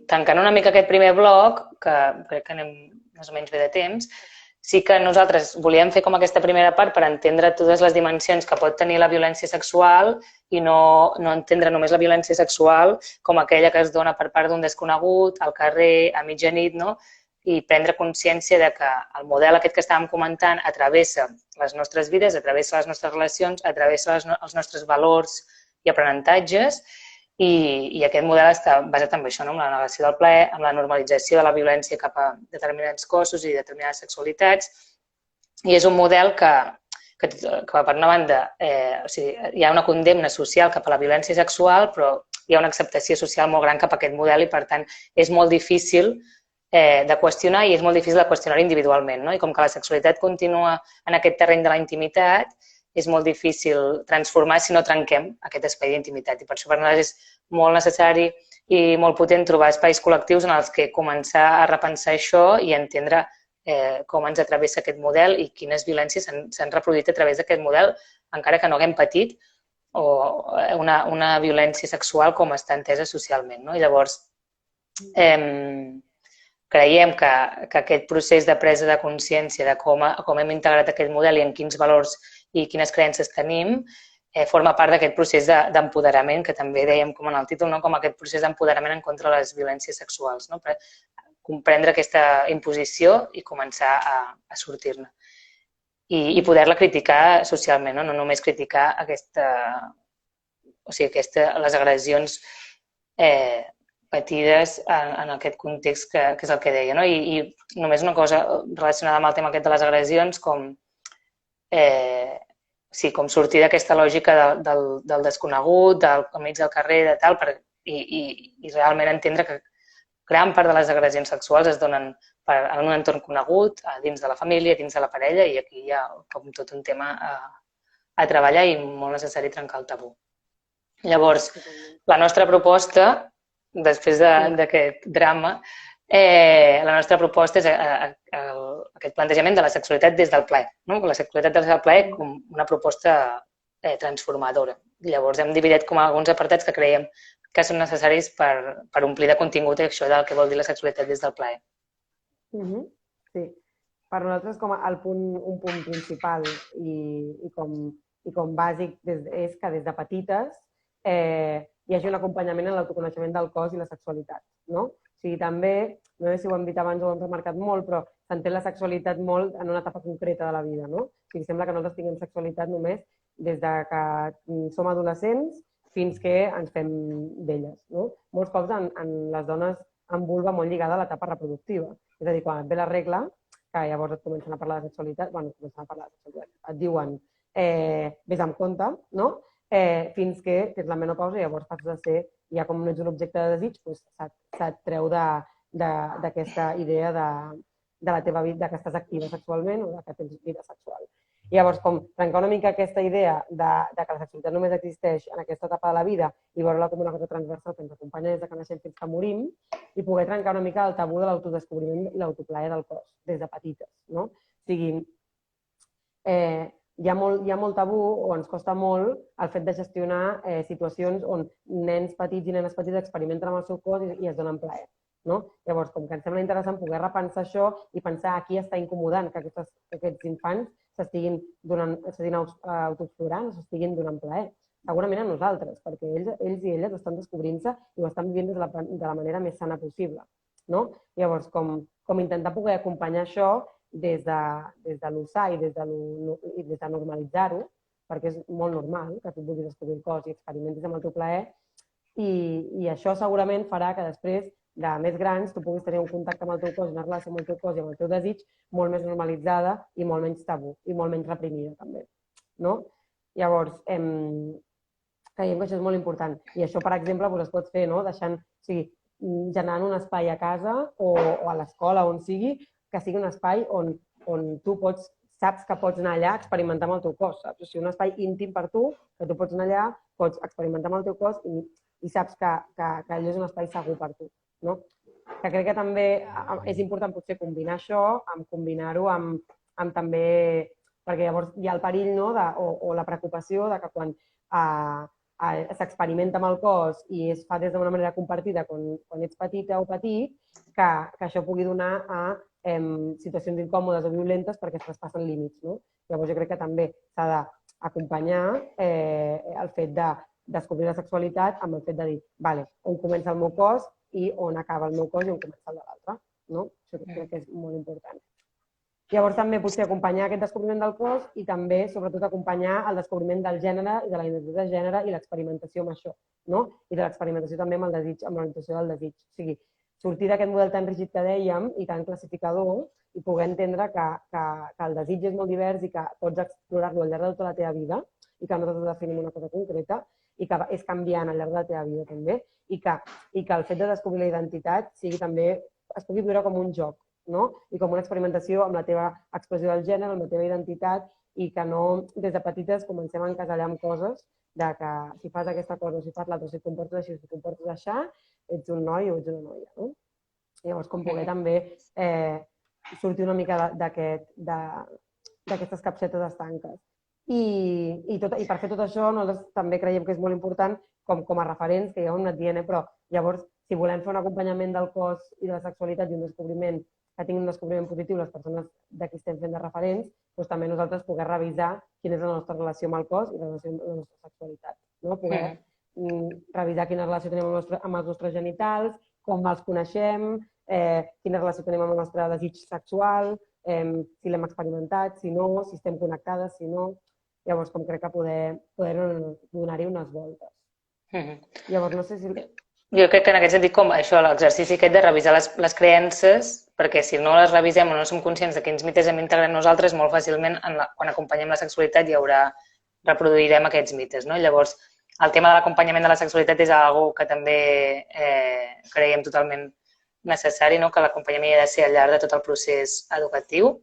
tancant una mica aquest primer bloc, que crec que anem més o menys bé de temps, sí que nosaltres volíem fer com aquesta primera part per entendre totes les dimensions que pot tenir la violència sexual i no entendre només la violència sexual com aquella que es dona per part d'un desconegut, al carrer, a mitjanit, no? I prendre consciència de que el model aquest que estàvem comentant atravessa les nostres vides, atravessa les nostres relacions, atravessa els nostres valors i aprenentatges i aquest model està basat en això, no? En la negació del plaer, en la normalització de la violència cap a determinats cossos i determinades sexualitats i és un model que per una banda o sigui, hi ha una condemna social cap a la violència sexual però hi ha una acceptació social molt gran cap a aquest model i per tant és molt difícil de qüestionar i és molt difícil de qüestionar individualment, no? I com que la sexualitat continua en aquest terreny de la intimitat, és molt difícil transformar si no trenquem aquest espai d'intimitat. I per això per nosaltres és molt necessari i molt potent trobar espais col·lectius en els que començar a repensar això i entendre com ens travessa aquest model i quines violències s'han reproduït a través d'aquest model, encara que no haguem patit o una violència sexual com està entesa socialment, no? I llavors, creiem que aquest procés de presa de consciència de com hem integrat aquest model i en quins valors i quines creences tenim forma part d'aquest procés d'empoderament que també dèiem com en el títol, no? Com aquest procés d'empoderament en contra de les violències sexuals, no? Per comprendre aquesta imposició i començar a sortir-ne. I poder-la criticar socialment, no? No només criticar les agressions patides en aquest context que és el que deia, no? I només una cosa relacionada amb el tema aquest de les agressions, com sortir d'aquesta lògica del desconegut, del mig del carrer, de tal, i realment entendre que gran part de les agressions sexuals es donen en un entorn conegut, dins de la família, dins de la parella, i aquí hi ha com tot un tema a treballar i molt necessari trencar el tabú. Llavors, la nostra proposta, després d'aquest drama, la nostra proposta és aquest plantejament de la sexualitat des del plaer, no? La sexualitat des del plaer com una proposta transformadora. Llavors hem dividit com alguns apartats que creiem que són necessaris per omplir de contingut això del que vol dir la sexualitat des del plaer. Sí. Per nosaltres un punt principal i com bàsic és que des de petites hi hagi un acompanyament en l'autoconeixement del cos i la sexualitat, no? O sigui, també, no sé si ho hem dit abans o ho hem remarcat molt, però s'entén la sexualitat molt en una etapa concreta de la vida, no? O sigui, sembla que nosaltres tinguem sexualitat només des de que som adolescents fins que ens fem velles, no? Molts cops en les dones amb vulva molt lligada a l'etapa reproductiva. És a dir, quan et ve la regla, que llavors et comencen a parlar de sexualitat, et diuen vés amb compte, no? Fins que tens la menopausa i llavors passes a ser, ja com no ets un objecte de desig, se't treu d'aquesta idea de la teva vida, que estàs activa sexualment o que tens vida sexual. I llavors, com trencar una mica aquesta idea de que la sexualitat només existeix en aquesta etapa de la vida i veure-la com una cosa transversal que ens acompanya des que naixem fins que morim i poder trencar una mica el tabú de l'autodescobriment i l'autoplaer del cos, des de petites, no? O sigui, hi ha molt tabú o ens costa molt el fet de gestionar situacions on nens petits i nenes petites experimenten amb el seu cos i es donen plaer. No? Llavors, com que ens sembla interessant poder repensar això i pensar a qui està incomodant que aquests infants s'estiguin autoexplorant, s'estiguin donant plaer. Segurament a nosaltres, perquè ells i elles estan descobrint-se i ho estan vivint de la manera més sana possible. No? Llavors, com intentar poder acompanyar això des de l'usar i des de normalitzar-ho, perquè és molt normal que tu vulguis descobrir el cos i experimentis amb el teu plaer, i això segurament farà que després de més grans tu puguis tenir un contacte amb el teu cos, una relació amb el teu cos i amb el teu desig molt més normalitzada i molt menys tabú i molt menys reprimida també. No? Llavors, creiem que això és molt important. I això, per exemple, es pot fer generant un espai a casa o a l'escola, on sigui, que sigui un espai on tu saps que pots anar allà a experimentar amb el teu cos. Saps? O sigui, un espai íntim per tu, que tu pots anar allà, pots experimentar amb el teu cos i saps que allò és un espai segur per tu. No? Que crec que també és important potser combinar això, combinar-ho amb també, perquè llavors hi ha el perill o la preocupació de que quan s'experimenta amb el cos i es fa des d'una manera compartida quan ets petita o petit, que això pugui donar a situacions incòmodes o violentes perquè es traspassen límits, no? Llavors jo crec que també s'ha d'acompanyar el fet de descobrir la sexualitat amb el fet de dir, vale, on comença el meu cos i on acaba el meu cos i on comença el de l'altre, no? Això crec que és molt important. Llavors també potser acompanyar aquest descobriment del cos i també, sobretot, acompanyar el descobriment del gènere i de la identitat de gènere i l'experimentació amb això, no? I de l'experimentació també amb el desig, amb l'orientació del desig. O sigui, sortir d'aquest model tan rígid que dèiem i tan classificador i poder entendre que el desig és molt divers i que pots explorar-lo al llarg de tota la teva vida i que no t'has de definir una cosa concreta i que és canviant al llarg de la teva vida també i que el fet de descobrir la identitat sigui també, es pugui viure com un joc, no? I com una experimentació amb la teva expressió del gènere, amb la teva identitat i que no des de petites comencem a encasellar amb coses de que si fas aquesta cosa o si fas l'altra, si et comportes així o si et comportes així, ets un noi o ets una noia, no? Llavors, com poder també sortir una mica d'aquestes capsetes estanques. I per fer tot això, nosaltres també creiem que és molt important com a referents, que ja ho hem anat dient, però llavors, si volem fer un acompanyament del cos i de la sexualitat i un descobriment, que tinguin un descobriment positiu les persones de qui estem fent de referents, doncs també nosaltres poder revisar quina és la nostra relació amb el cos i la relació amb la nostra sexualitat. No? Poder revisar quina relació tenim amb els nostres genitals, com els coneixem, quina relació tenim amb el nostre desig sexual, si l'hem experimentat, si no, si estem connectades, si no. Llavors, com crec que poder donar-hi unes voltes. Llavors, no sé si... Jo crec que en aquest sentit, com això, l'exercici aquest de revisar les creences, perquè si no les revisem o no som conscients de quins mites hem integrat nosaltres, molt fàcilment, quan acompanyem la sexualitat, reproduirem aquests mites, no? Llavors, el tema de l'acompanyament de la sexualitat és una que també creiem totalment necessari, no? Que l'acompanyament ha de ser al llarg de tot el procés educatiu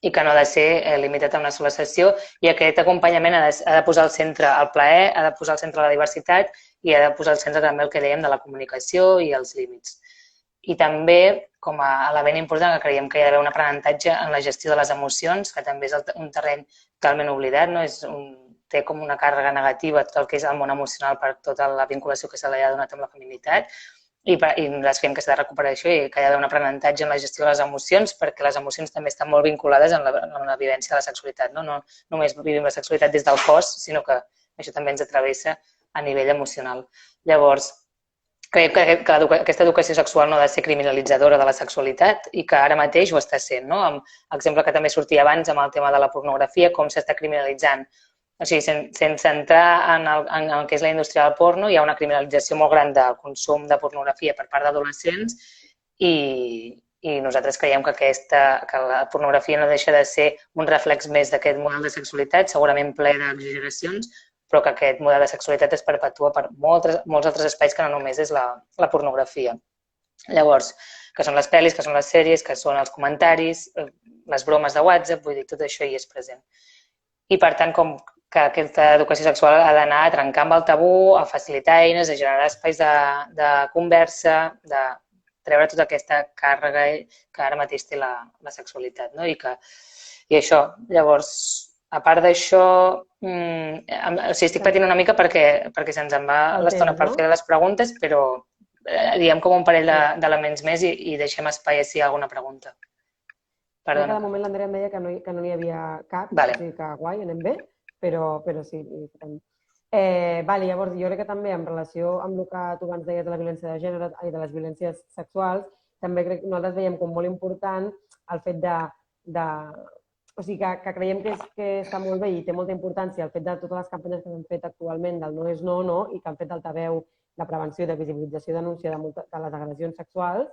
i que no ha de ser limitat a una sola sessió, i aquest acompanyament ha de posar al centre el plaer, ha de posar al centre la diversitat i ha de posar al centre també el que dèiem de la comunicació i els límits. I també, com a element important, que creiem que hi ha d'haver un aprenentatge en la gestió de les emocions, que també és un terreny totalment oblidat, no? Té com una càrrega negativa tot el que és el món emocional per tota la vinculació que se li ha donat amb la feminitat, i nosaltres creiem que s'ha de recuperar això i que hi ha d'haver un aprenentatge en la gestió de les emocions, perquè les emocions també estan molt vinculades amb la vivència de la sexualitat. No només vivim la sexualitat des del cos, sinó que això també ens atravessa a nivell emocional. Llavors, creiem que aquesta educació sexual no ha de ser criminalitzadora de la sexualitat i que ara mateix ho està sent, no? Amb l'exemple que també sortia abans amb el tema de la pornografia, com s'està criminalitzant. O sigui, sense entrar en el que és la indústria del porno, hi ha una criminalització molt gran de consum de pornografia per part d'adolescents i nosaltres creiem que la pornografia no deixa de ser un reflex més d'aquest model de sexualitat, segurament ple d'exageracions, però que aquest model de sexualitat es perpetua per molts altres espais que no només és la pornografia. Llavors, que són les pel·lis, que són les sèries, que són els comentaris, les bromes de WhatsApp, vull dir, tot això hi és present. I per tant, com que aquesta educació sexual ha d'anar a trencar amb el tabú, a facilitar eines, a generar espais de conversa, de treure tota aquesta càrrega que ara mateix té la sexualitat. I això, llavors, a part d'això, estic patint una mica perquè se'ns en va l'estona per fer les preguntes, però diem com un parell d'elements més i deixem espai si hi ha alguna pregunta. Perdona. De moment l'Andrea em deia que no n'hi havia cap, o sigui que guai, anem bé, però sí. Llavors, jo crec que també en relació amb el que tu abans deies de la violència de gènere i de les violències sexuals, també crec que nosaltres veiem com molt important el fet o sigui, que creiem que està molt bé i té molta importància el fet de totes les campanyes que s'han fet actualment del no és no, i que han fet altaveu de prevenció, de visibilització i denúncia de les agressions sexuals,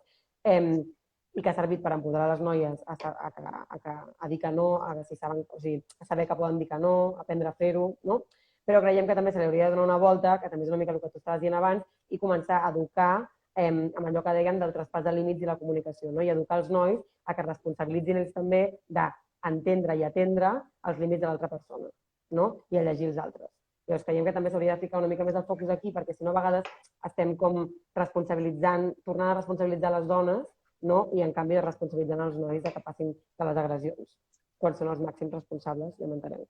i que ha servit per empoderar les noies a dir que no, a saber que poden dir que no, aprendre a fer-ho, no? Però creiem que també se li hauria de donar una volta, que també és una mica el que tu estaves dient abans, i començar a educar amb allò que dèiem del traspàs de límits i la comunicació, i educar els nois a que responsabilitzin ells també d'entendre i atendre els límits de l'altra persona, i a llegir els altres. Llavors creiem que també s'hauria de ficar una mica més el focus aquí, perquè si no a vegades estem com tornant a responsabilitzar les dones, i en canvi responsabilitzant els nois que passin de les agressions, quan són els màxims responsables, ja m'entenem.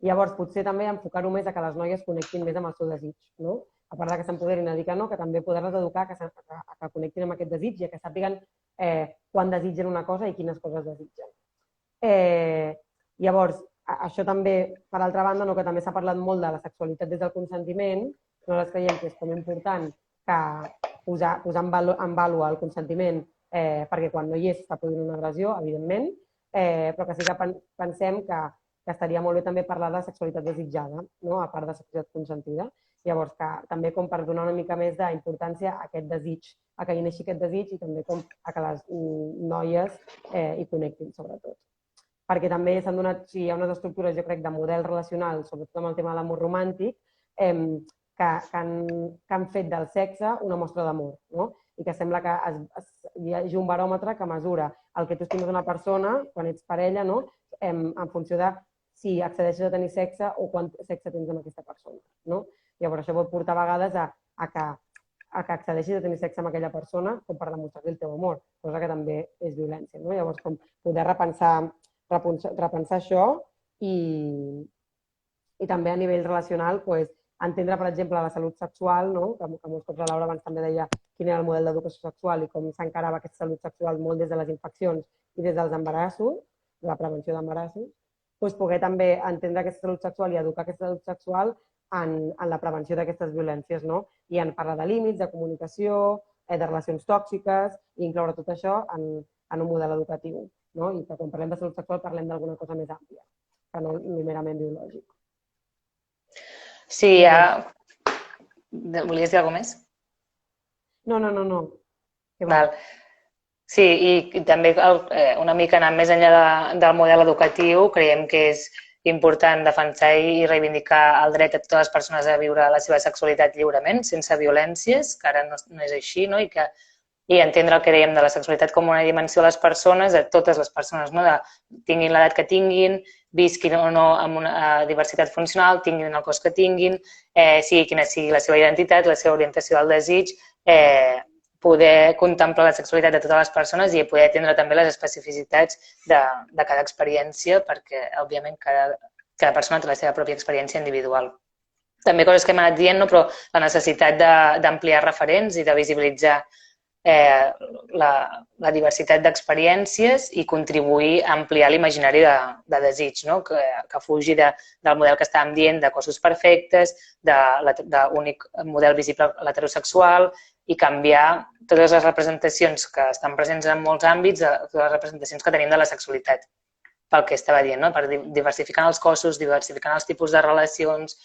Llavors, potser també enfocar-ho més a que les noies connectin més amb el seu desig, a part que s'empoderin a dir que no, que també poder-les educar que connectin amb aquest desig i que sàpiguen quan desitgen una cosa i quines coses desitgen. Llavors, això també, per altra banda, que també s'ha parlat molt de la sexualitat des del consentiment, nosaltres creiem que és com important que posar en vàlua el consentiment perquè quan no hi és està produint una agressió, evidentment, però que sí que pensem que estaria molt bé també parlar de sexualitat desitjada, a part de sexualitat consentida. Llavors, també com per donar una mica més d'importància a aquest desig, a que hi neixi aquest desig i també com a que les noies hi connectin, sobretot. Perquè també s'han donat, hi ha unes estructures, jo crec, de model relacional, sobretot amb el tema de l'amor romàntic, que han fet del sexe una mostra d'amor, i que sembla que hi hagi un baròmetre que mesura el que tu estimes d'una persona quan ets parella, en funció de si accedeixes a tenir sexe o quant sexe tens amb aquesta persona. Llavors, això pot portar a vegades a que accedeixis a tenir sexe amb aquella persona com per demostrar-li el teu amor, cosa que també és violència. Llavors, com poder repensar això i també a nivell relacional entendre, per exemple, la salut sexual, que molts cops la Laura abans també deia quin era el model d'educació sexual i com s'encarava aquesta salut sexual molt des de les infeccions i des dels embarassos, de la prevenció d'embarassos, poder també entendre aquesta salut sexual i educar aquesta salut sexual en la prevenció d'aquestes violències i en parlar de límits, de comunicació, de relacions tòxiques i incloure tot això en un model educatiu. I que quan parlem de salut sexual parlem d'alguna cosa més àmplia, que no merament biològic. Sí, Volies dir alguna cosa més? No. Val. Sí, i també una mica anant més enllà del model educatiu, creiem que és important defensar i reivindicar el dret de totes les persones a viure la seva sexualitat lliurement, sense violències, que ara no és així, i entendre el que dèiem de la sexualitat com una dimensió de les persones, de totes les persones, tinguin l'edat que tinguin, visquin o no amb una diversitat funcional, tinguin el cos que tinguin, sigui quina sigui la seva identitat, la seva orientació al desig, poder contemplar la sexualitat de totes les persones i poder atendre també les especificitats de cada experiència, perquè, òbviament, cada persona té la seva pròpia experiència individual. També coses que hem anat dient, però la necessitat d'ampliar referents i de visibilitzar la diversitat d'experiències i contribuir a ampliar l'imaginari de desig, que fugi del model que estàvem dient de cossos perfectes, d'únic model visible l'heterosexual i canviar totes les representacions que estan presents en molts àmbits, totes les representacions que tenim de la sexualitat, pel que estava dient, per diversificar els cossos, diversificar els tipus de relacions,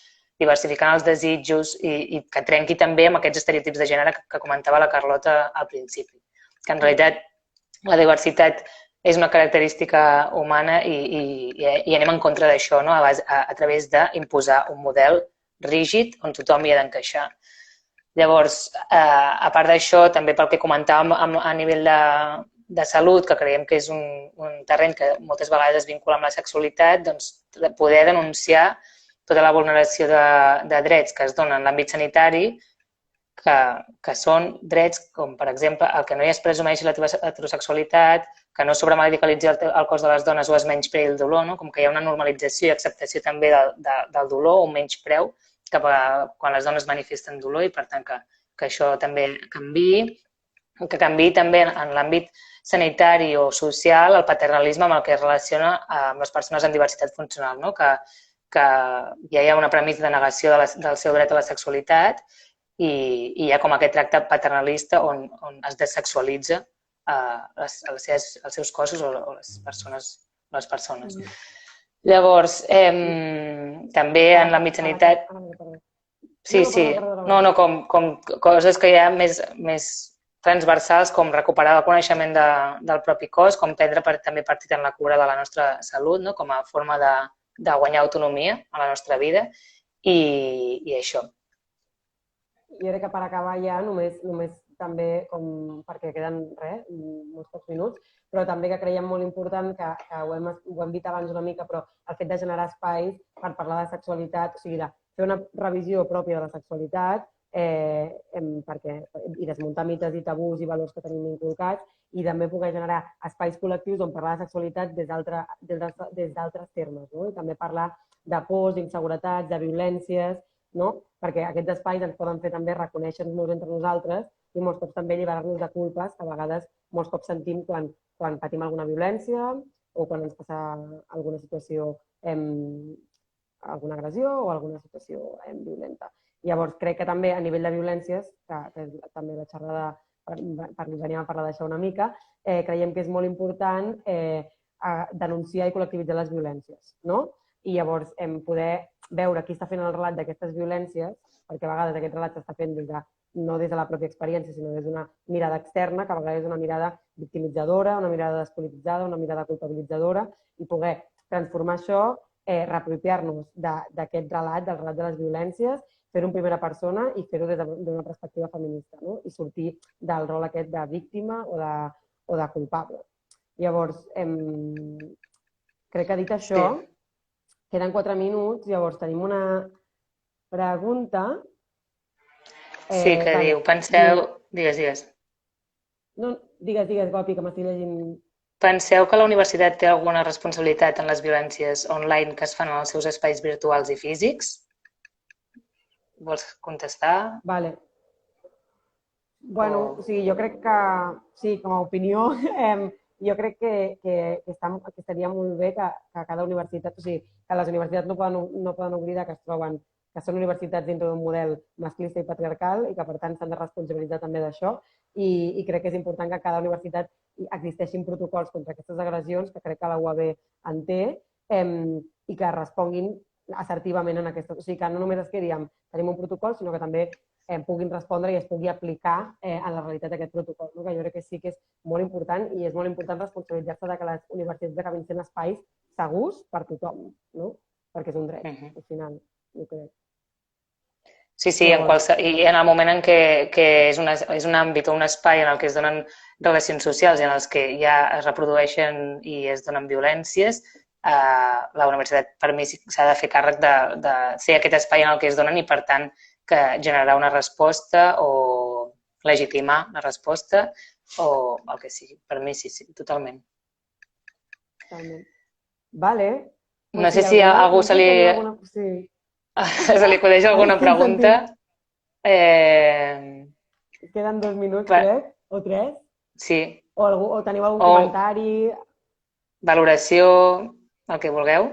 diversificant els desitjos i que trenqui també amb aquests estereotips de gènere que comentava la Carlota al principi. Que en realitat la diversitat és una característica humana i anem en contra d'això a través d'imposar un model rígid on tothom hi ha d'encaixar. Llavors, a part d'això, també pel que comentàvem a nivell de salut, que creiem que és un terreny que moltes vegades es vincula amb la sexualitat, doncs poder denunciar tota la vulneració de drets que es donen en l'àmbit sanitari, que són drets com, per exemple, el que no hi es presumeixi la teva heterosexualitat, que no sobremedicalitzi el cos de les dones o es menysprei el dolor, com que hi ha una normalització i acceptació també del dolor, un menyspreu cap a quan les dones manifesten dolor i, per tant, que això també canviï, que canviï també en l'àmbit sanitari o social el paternalisme amb el que es relaciona amb les persones amb diversitat funcional, que ja hi ha una premissa de negació del seu dret a la sexualitat i hi ha com aquest tracte paternalista on es dessexualitza els seus cossos o les persones. Llavors, també en l'àmbit sanitat... Sí, com coses que hi ha més transversals, com recuperar el coneixement del propi cos, com prendre també partit en la cura de la nostra salut, com a forma de guanyar autonomia a la nostra vida i això. Jo crec que per acabar ja, només també, perquè queden molts pocs minuts, però també que creiem molt important, que ho hem dit abans una mica, però el fet de generar espais per parlar de sexualitat, o sigui, de fer una revisió pròpia de la sexualitat i desmuntar mites i tabús i valors que tenim inculcats i també poder generar espais col·lectius on parlar de sexualitat des d'altres termes, i també parlar de pors, d'inseguretats, de violències, no? Perquè aquests espais ens poden fer també reconèixer-nos entre nosaltres i molts cops també alliberar-nos de culpes que a vegades molts cops sentim quan patim alguna violència o quan ens passa alguna situació, alguna agressió o alguna situació violenta. Llavors, crec que també a nivell de violències, que també la xerrada veníem a parlar d'això una mica, creiem que és molt important denunciar i col·lectivitzar les violències, no? I llavors poder veure qui està fent el relat d'aquestes violències, perquè a vegades aquest relat s'està fent no des de la pròpia experiència, sinó des d'una mirada externa, que a vegades és una mirada victimitzadora, una mirada despolititzada, una mirada culpabilitzadora, i poder transformar això, reapropiar-nos d'aquest relat, del relat de les violències, fer-ho en primera persona i fer-ho des d'una perspectiva feminista, no? I sortir del rol aquest de víctima o de culpable. Llavors, crec que dit això, queden 4 minuts, llavors tenim una pregunta. Sí, que diu, penseu... Digues. No, digues, Gopi, que m'estic llegint. Penseu que la universitat té alguna responsabilitat en les violències online que es fan en els seus espais virtuals i físics? Vols contestar? Vale. Bueno, o sigui, jo crec que, sí, com a opinió, jo crec que estaria molt bé que cada universitat, o sigui, que les universitats no poden oblidar que es troben, que són universitats dintre d'un model masclista i patriarcal i que, per tant, s'han de responsabilitzar també d'això. I crec que és important que a cada universitat existeixin protocols contra aquestes agressions, que crec que la UAB en té, i que responguin assertivament en aquestes... O sigui, que no només es quedi amb tenim un protocol, sinó que també puguin respondre i es pugui aplicar en la realitat d'aquest protocol. No? Que jo crec que sí que és molt important i és molt important responsabilitzar-se de que les universitats acabin sent espais segurs per tothom, no? Perquè és un dret, al final, jo crec. Sí, i en el moment en què és un àmbit o un espai en el que es donen relacions socials i en els que ja es reprodueixen i es donen violències, la universitat, per mi, s'ha de fer càrrec de ser aquest espai en el que es donen i, per tant, que generar una resposta o legitimar la resposta o el que sigui. Per mi, sí, totalment. Totalment. Vale. No sé si a algú se li acudeix alguna pregunta. Queden 2 minuts, crec, o 3. Sí. O teniu algun comentari. Valoració, el que vulgueu.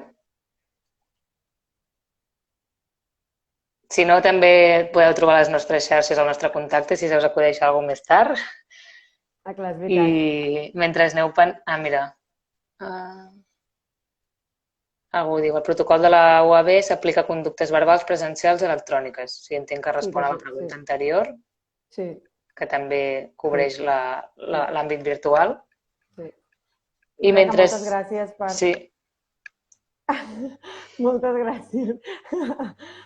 Si no, també podeu trobar les nostres xarxes al nostre contacte si se us acudeix alguna cosa més tard. Ah, clar, és veritat. I mentre aneu... mira. Algú diu, el protocol de la UAB s'aplica a conductes verbals, presencials i electròniques. O sigui, entenc que respon a la pregunta anterior, que també cobreix l'àmbit virtual. Sí. I mentre... Moltes gràcies per... Sí. Moltes gràcies.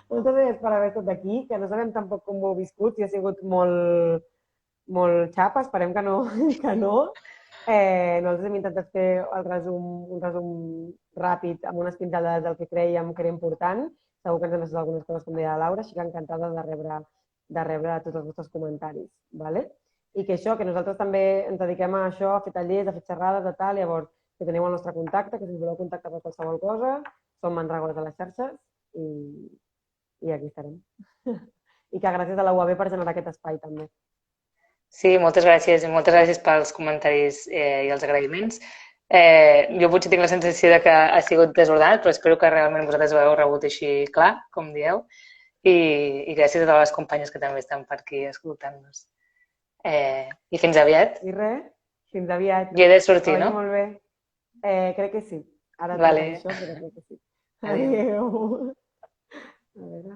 Moltes gràcies per haver estat aquí, que no sabem tampoc com ho heu viscut, i ha sigut molt xapa, esperem que no. Nosaltres hem intentat fer un resum ràpid amb unes pintades del que creiem que era important. Segur que ens han deixat algunes coses, com deia la Laura, així que encantada de rebre tots els vostres comentaris. I que això, que nosaltres també ens dediquem a això, a fer tallers, a fer xerrades, a tal, llavors que teniu el nostre contacte, que si us voleu contactar per qualsevol cosa, som mandràgores a les xarxes i aquí estarem. I que gràcies a la UAB per generar aquest espai també. Sí, moltes gràcies i moltes gràcies pels comentaris i els agraïments. Jo potser tinc la sensació que ha sigut desordenat, però espero que realment vosaltres ho heu rebut així clar, com dieu, i gràcies a totes les companyes que també estan per aquí escoltant-nos. I fins aviat. I res, fins aviat. Jo he de sortir, no? Molt bé. Crec que sí. Ara vale. Això, però crec que sí. Adéu. A veure...